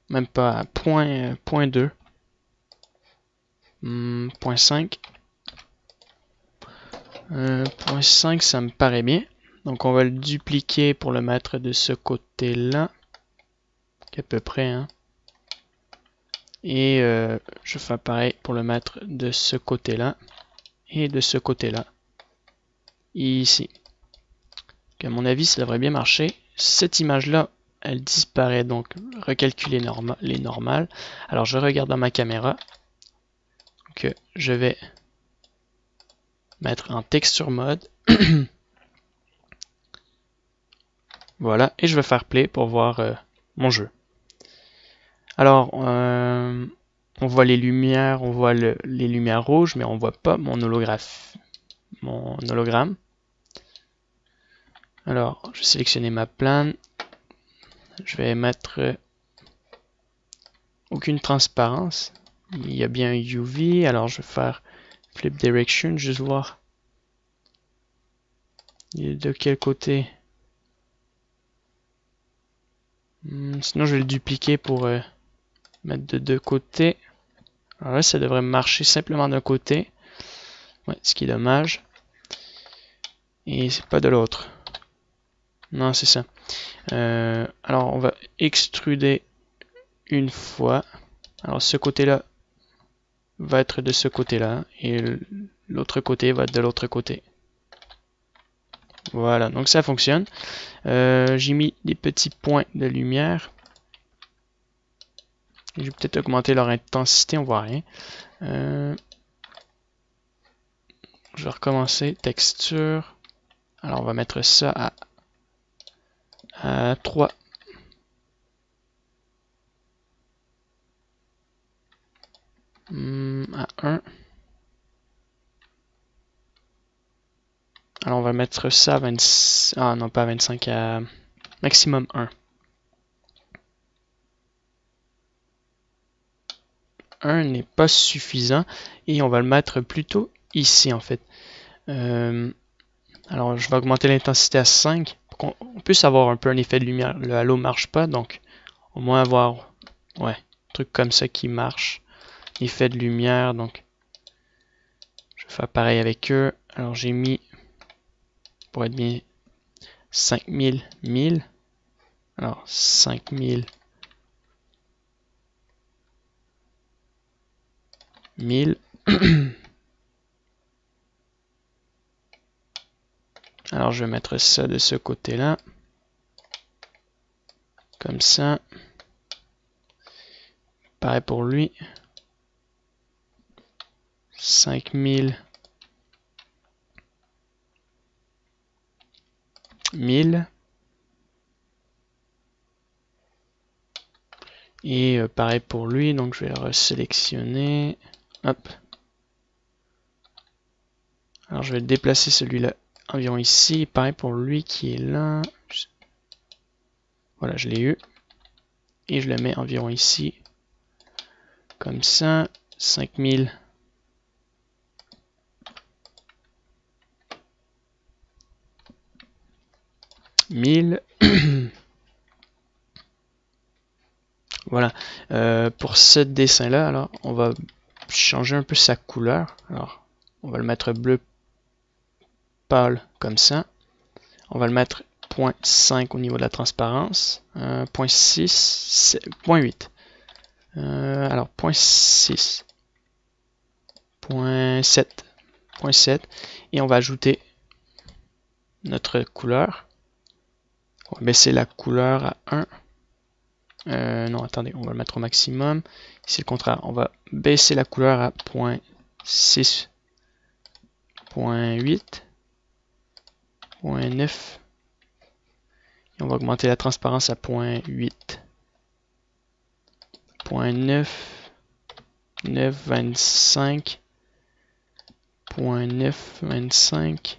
[SPEAKER 1] Même pas à 0.2. 0.5. 0.5, ça me paraît bien. Donc on va le dupliquer pour le mettre de ce côté-là. À peu près. Hein. Et je fais pareil pour le mettre de ce côté-là. Et de ce côté-là. Ici. Donc, à mon avis, ça devrait bien marcher. Cette image-là, elle disparaît. Donc recalculer les normales. Alors je regarde dans ma caméra. Donc je vais mettre en texture mode. Voilà, et je vais faire play pour voir mon jeu. Alors, on voit les lumières, on voit les lumières rouges, mais on voit pas mon hologramme. Alors, je vais sélectionner ma plane. Je vais mettre aucune transparence. Il y a bien un UV, alors je vais faire flip direction, juste voir de quel côté. Sinon, je vais le dupliquer pour mettre de deux côtés. Alors là, ça devrait marcher simplement d'un côté. Ouais, ce qui est dommage. Et c'est pas de l'autre. Non, c'est ça. Alors, on va extruder une fois. Alors, ce côté-là va être de ce côté-là. Et l'autre côté va être de l'autre côté. Voilà, donc ça fonctionne. J'ai mis des petits points de lumière. Je vais peut-être augmenter leur intensité, on voit rien. Je vais recommencer. Texture. Alors, on va mettre ça à 3. À 1. Alors, on va mettre ça à 25. Ah non, pas à 25, à maximum 1. 1 n'est pas suffisant et on va le mettre plutôt ici en fait. Alors je vais augmenter l'intensité à 5 pour qu'on puisse avoir un peu un effet de lumière. Le halo marche pas, donc au moins avoir un truc comme ça qui marche. Effet de lumière, donc je vais faire pareil avec eux. Alors j'ai mis, pour être bien, 5000, 1000. Alors 5000, 1000. Alors je vais mettre ça de ce côté-là. Comme ça. Pareil pour lui. 5000. 1000. Et pareil pour lui, donc je vais le resélectionner. Hop. Alors je vais déplacer celui-là environ ici. Pareil pour lui qui est là. Voilà, je l'ai eu. Et je le mets environ ici. Comme ça. 5000. 1000. Voilà. Pour ce dessin-là, alors, on va changer un peu sa couleur. Alors, on va le mettre bleu pâle comme ça. On va le mettre 0.5 au niveau de la transparence. 0.6, 0.8. Alors, 0.6. 0.7. 0.7. Et on va ajouter notre couleur. On va baisser la couleur à 1. Non, attendez, on va le mettre au maximum. C'est le contraire. On va baisser la couleur à 0.6, 0.8, 0.9. Et on va augmenter la transparence à 0.8, 0.9, 9,25, 0.925,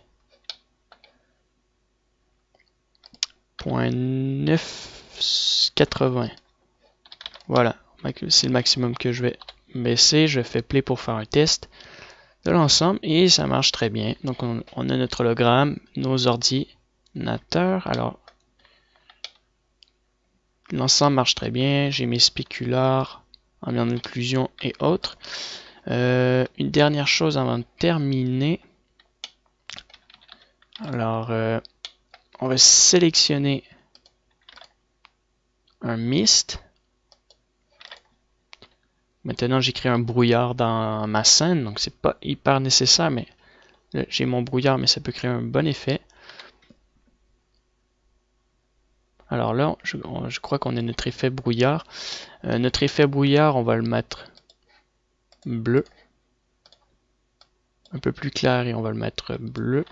[SPEAKER 1] 0.980. Voilà, c'est le maximum que je vais baisser. Je fais play pour faire un test de l'ensemble et ça marche très bien. Donc on a notre hologramme, nos ordinateurs. Alors l'ensemble marche très bien. J'ai mes spéculars, ambiance d'inclusion et autres. Une dernière chose avant de terminer. Alors on va sélectionner un mist. Maintenant, j'ai créé un brouillard dans ma scène, donc c'est pas hyper nécessaire, mais j'ai mon brouillard, mais ça peut créer un bon effet. Alors là, je crois qu'on a notre effet brouillard. Notre effet brouillard, on va le mettre bleu. Un peu plus clair et on va le mettre bleu.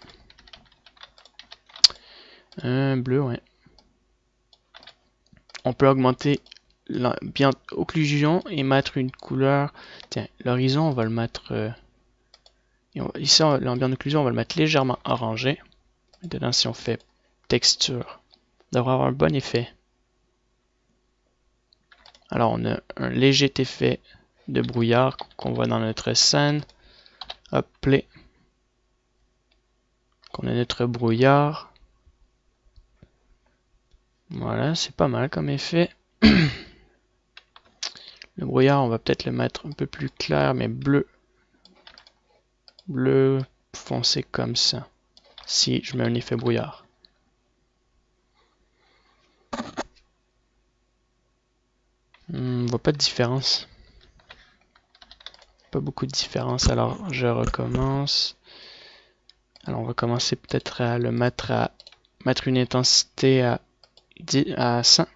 [SPEAKER 1] Bleu, ouais. On peut augmenter l'ambiance occlusion et mettre une couleur. Tiens, l'horizon, on va le mettre... ici, l'ambiance d'occlusion, on va le mettre légèrement orangé. Maintenant, si on fait texture, on devrait avoir un bon effet. Alors, on a un léger effet de brouillard qu'on voit dans notre scène. Hop, play. On a notre brouillard. Voilà, c'est pas mal comme effet. Le brouillard, on va peut-être le mettre un peu plus clair, mais bleu. Bleu foncé comme ça. Si je mets un effet brouillard. On voit pas de différence. Pas beaucoup de différence. Alors, je recommence. Alors, on va commencer peut-être à le mettre à mettre une intensité à 100.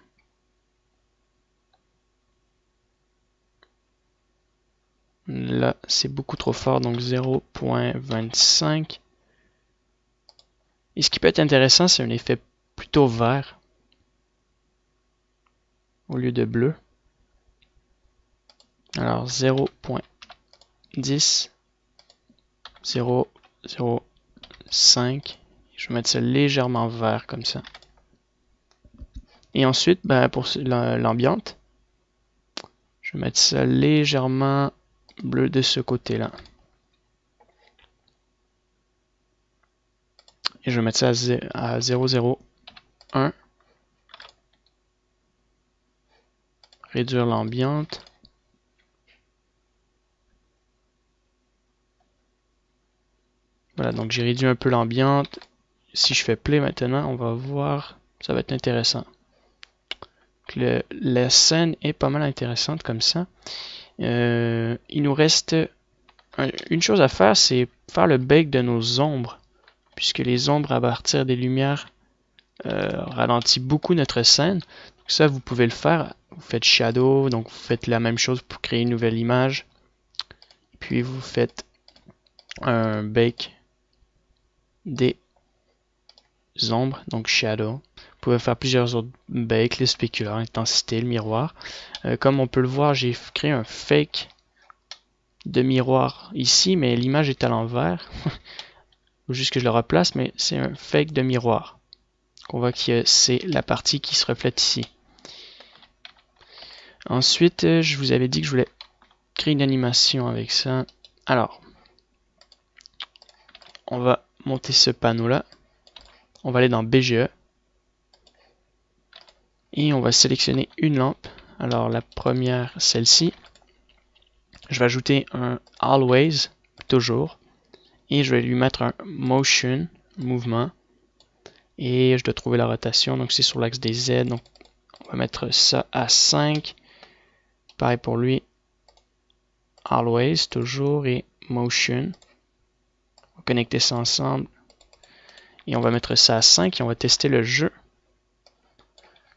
[SPEAKER 1] Là, c'est beaucoup trop fort, donc 0.25. Et ce qui peut être intéressant, c'est un effet plutôt vert au lieu de bleu. Alors 0.10, 0.05. Je vais mettre ça légèrement vert comme ça. Et ensuite, pour l'ambiance, je vais mettre ça légèrement bleu de ce côté-là. Et je vais mettre ça à 0.01. Réduire l'ambiance. Voilà, donc j'ai réduit un peu l'ambiance. Si je fais play maintenant, on va voir, ça va être intéressant. La scène est pas mal intéressante comme ça. Il nous reste une chose à faire, c'est faire le bake de nos ombres. Puisque les ombres à partir des lumières ralentit beaucoup notre scène. Donc ça, vous pouvez le faire. Vous faites shadow, donc vous faites la même chose pour créer une nouvelle image. Puis vous faites un bake des ombres, donc shadow. Vous pouvez faire plusieurs autres bakes, le spécular, intensité, le miroir. Comme on peut le voir, j'ai créé un fake de miroir ici, mais l'image est à l'envers. Faut juste que je le replace, mais c'est un fake de miroir. On voit que c'est la partie qui se reflète ici. Ensuite, je vous avais dit que je voulais créer une animation avec ça. Alors, on va monter ce panneau-là. On va aller dans BGE. Et on va sélectionner une lampe. Alors, la première, celle-ci. Je vais ajouter un Always, toujours. Et je vais lui mettre un Motion, mouvement. Et je dois trouver la rotation. Donc, c'est sur l'axe des Z. Donc, on va mettre ça à 5. Pareil pour lui. Always, toujours. Et Motion. On va connecter ça ensemble. Et on va mettre ça à 5 et on va tester le jeu.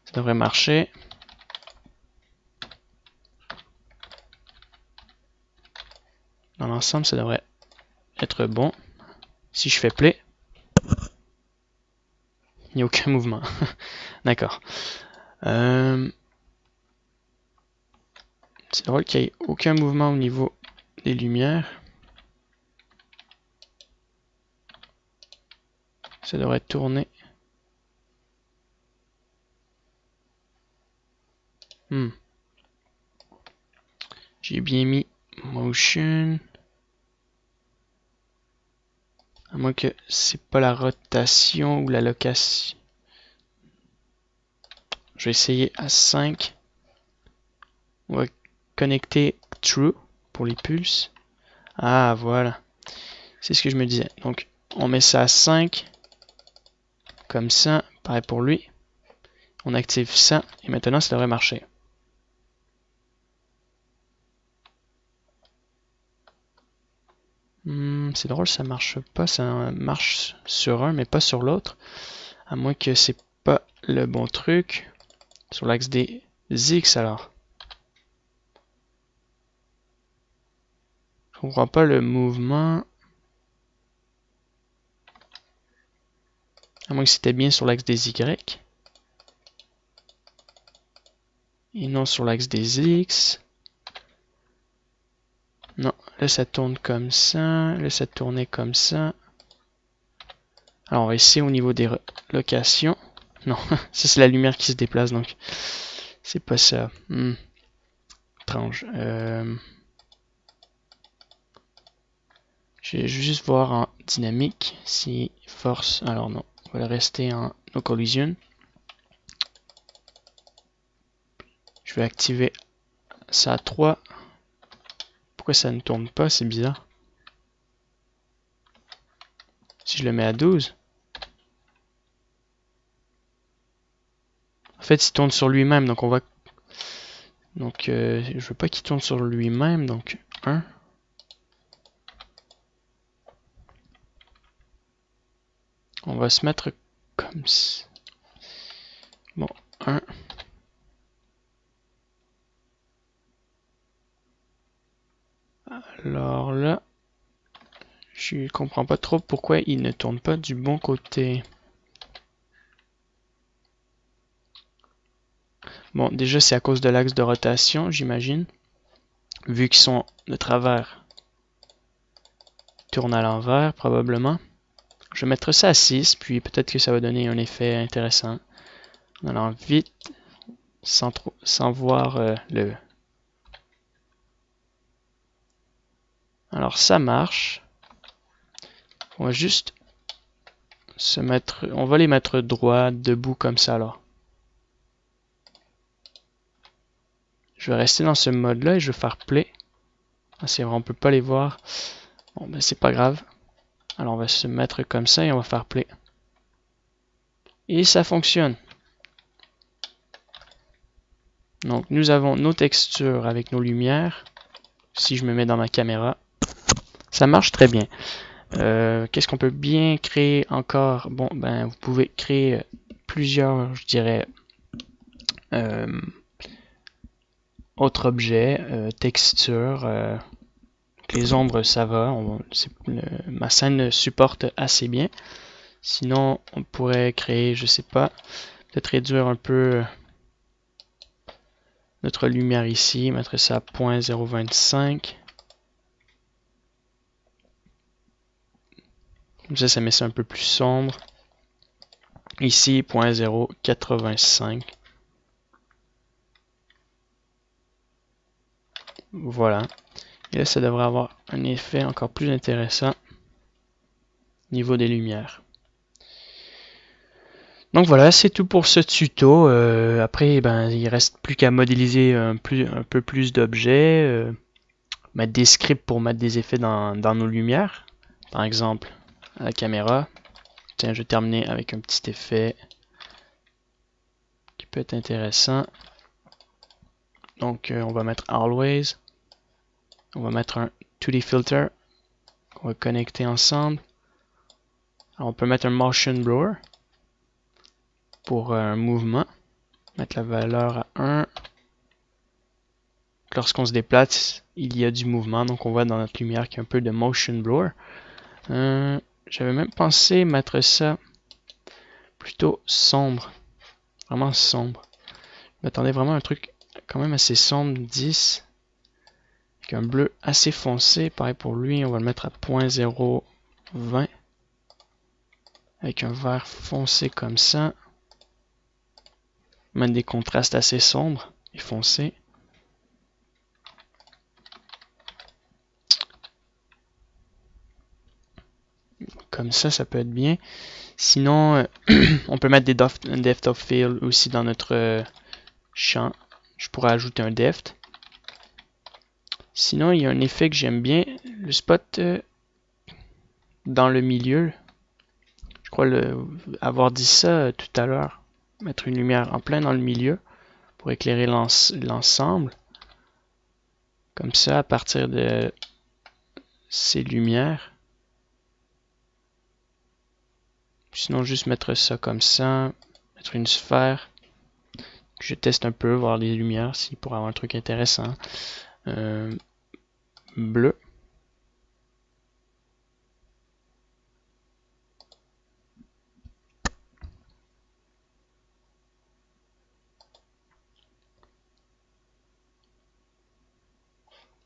[SPEAKER 1] Ça devrait marcher. Dans l'ensemble, ça devrait être bon. Si je fais play, il n'y a aucun mouvement. D'accord. C'est drôle qu'il n'y ait aucun mouvement au niveau des lumières. Ça devrait tourner. J'ai bien mis motion. À moins que c'est pas la rotation ou la location. Je vais essayer à 5. On va connecter true pour les pulses. Ah, voilà. C'est ce que je me disais. Donc, on met ça à 5. Comme ça. Pareil pour lui. On active ça. Et maintenant, ça devrait marcher. C'est drôle, ça marche pas. Ça marche sur un, mais pas sur l'autre. À moins que c'est pas le bon truc. Sur l'axe des X, alors. Je comprends pas le mouvement. À moins que c'était bien sur l'axe des Y. Et non sur l'axe des X. Non, là ça tourne comme ça. Là ça tournait comme ça. Alors on va essayer au niveau des locations. Non, ça c'est la lumière qui se déplace donc. C'est pas ça. Étrange. Je vais juste voir en dynamique si force. Alors non, on va le rester en no collision. Je vais activer ça à 3. Pourquoi ça ne tourne pas? C'est bizarre. Si je le mets à 12. En fait, il tourne sur lui-même, donc on va. Donc, je veux pas qu'il tourne sur lui-même, donc 1. On va se mettre comme ça. Bon, 1. Alors là, je comprends pas trop pourquoi il ne tourne pas du bon côté. Bon, déjà c'est à cause de l'axe de rotation, j'imagine. Vu qu'ils sont de travers, ils tournent à l'envers probablement. Je vais mettre ça à 6, puis peut-être que ça va donner un effet intéressant. En allant vite, sans voir le... Alors ça marche. On va juste se mettre... On va les mettre droit, debout comme ça alors. Je vais rester dans ce mode-là et je vais faire play. Ah, c'est vrai, on peut pas les voir. Bon, ben c'est pas grave. Alors on va se mettre comme ça et on va faire play. Et ça fonctionne. Donc nous avons nos textures avec nos lumières. Si je me mets dans ma caméra, ça marche très bien. Qu'est-ce qu'on peut bien créer encore? Bon, ben vous pouvez créer plusieurs, je dirais, autres objets, textures. Les ombres, ça va. Ma scène supporte assez bien. Sinon, on pourrait créer, je sais pas, peut-être réduire un peu notre lumière ici, mettre ça à 0.025. Comme ça met ça un peu plus sombre. Ici, 0.085. Voilà. Et là, ça devrait avoir un effet encore plus intéressant au niveau des lumières. Donc voilà, c'est tout pour ce tuto. Après, ben, il reste plus qu'à modéliser un peu plus d'objets, mettre des scripts pour mettre des effets dans nos lumières. Par exemple, la caméra. Tiens, je vais terminer avec un petit effet qui peut être intéressant. Donc, on va mettre Always. On va mettre un 2D Filter qu'on va connecter ensemble. Alors, on peut mettre un Motion Blur pour un mouvement. Mettre la valeur à 1. Lorsqu'on se déplace, il y a du mouvement. Donc, on voit dans notre lumière qu'il y a un peu de Motion Blur. J'avais même pensé mettre ça plutôt sombre. Vraiment sombre. Je m'attendais vraiment à un truc quand même assez sombre, 10. Avec un bleu assez foncé. Pareil pour lui, on va le mettre à 0.020. Avec un vert foncé comme ça. Mettre des contrastes assez sombres et foncés. Comme ça peut être bien. Sinon, on peut mettre des depth of field aussi dans notre champ. Je pourrais ajouter un depth. Sinon, il y a un effet que j'aime bien. Le spot dans le milieu. Je crois avoir dit ça tout à l'heure. Mettre une lumière en plein dans le milieu pour éclairer l'ensemble. Comme ça, à partir de ces lumières. Sinon, juste mettre ça comme ça. Mettre une sphère. Je teste un peu, voir les lumières, s'il pourrait avoir un truc intéressant. Bleu.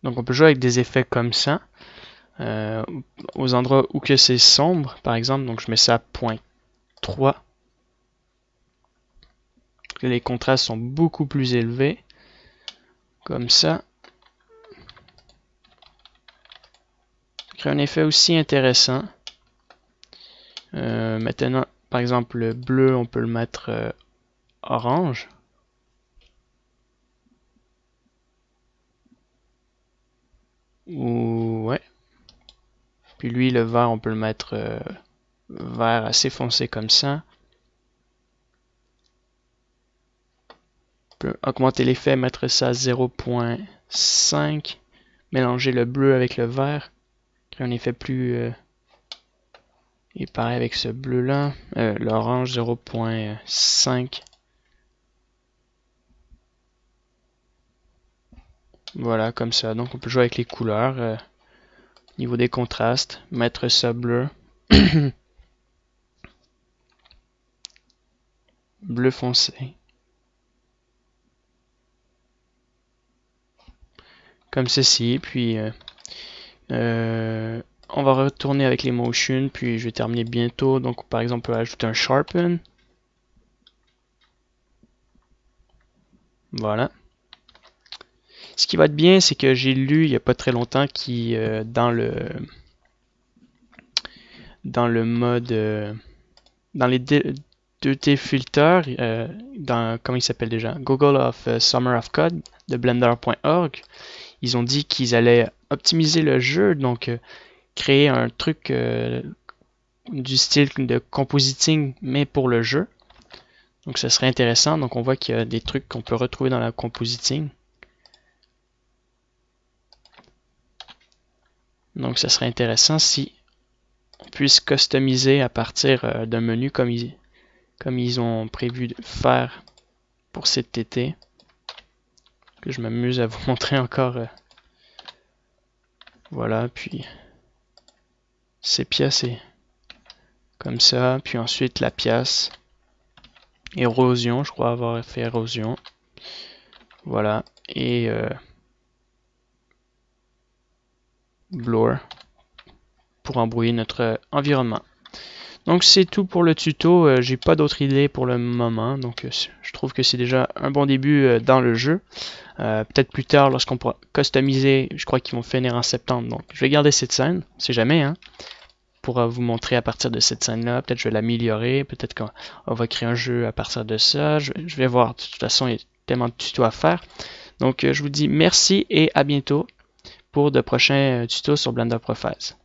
[SPEAKER 1] Donc on peut jouer avec des effets comme ça. Aux endroits où que c'est sombre, par exemple, donc je mets ça à 0.3. Les contrastes sont beaucoup plus élevés. Comme ça. Ça crée un effet aussi intéressant. Maintenant, par exemple, le bleu, on peut le mettre orange. Ou ouais. Puis lui, le vert, on peut le mettre vert assez foncé comme ça. On peut augmenter l'effet, mettre ça à 0.5. Mélanger le bleu avec le vert. Créer un effet plus... et pareil avec ce bleu là. L'orange 0.5. Voilà, comme ça. Donc on peut jouer avec les couleurs. Niveau des contrastes. Mettre ça bleu. Bleu foncé. Comme ceci. Puis on va retourner avec les motions. Puis je vais terminer bientôt. Donc par exemple on peut ajouter un sharpen. Voilà. Ce qui va être bien, c'est que j'ai lu il n'y a pas très longtemps qui dans le mode dans les 2D filters dans comment il s'appelle déjà, Google of Summer of Code de blender.org, ils ont dit qu'ils allaient optimiser le jeu, donc créer un truc du style de compositing mais pour le jeu. Donc ça serait intéressant. Donc on voit qu'il y a des trucs qu'on peut retrouver dans la compositing. Donc ça serait intéressant si on puisse customiser à partir d'un menu comme ils ont prévu de faire pour cet été. Que je m'amuse à vous montrer encore. Voilà, puis Sepia, c'est comme ça, puis ensuite la pièce. Érosion, je crois avoir fait érosion. Voilà, et blur pour embrouiller notre environnement. Donc c'est tout pour le tuto, j'ai pas d'autres idées pour le moment, donc je trouve que c'est déjà un bon début dans le jeu. Peut-être plus tard lorsqu'on pourra customiser, je crois qu'ils vont finir en septembre, donc je vais garder cette scène, on sait jamais, hein, pour vous montrer à partir de cette scène-là, peut-être je vais l'améliorer, peut-être qu'on va créer un jeu à partir de ça, je vais voir, de toute façon il y a tellement de tutos à faire. Donc je vous dis merci et à bientôt pour de prochains tutos sur Blender Profiles.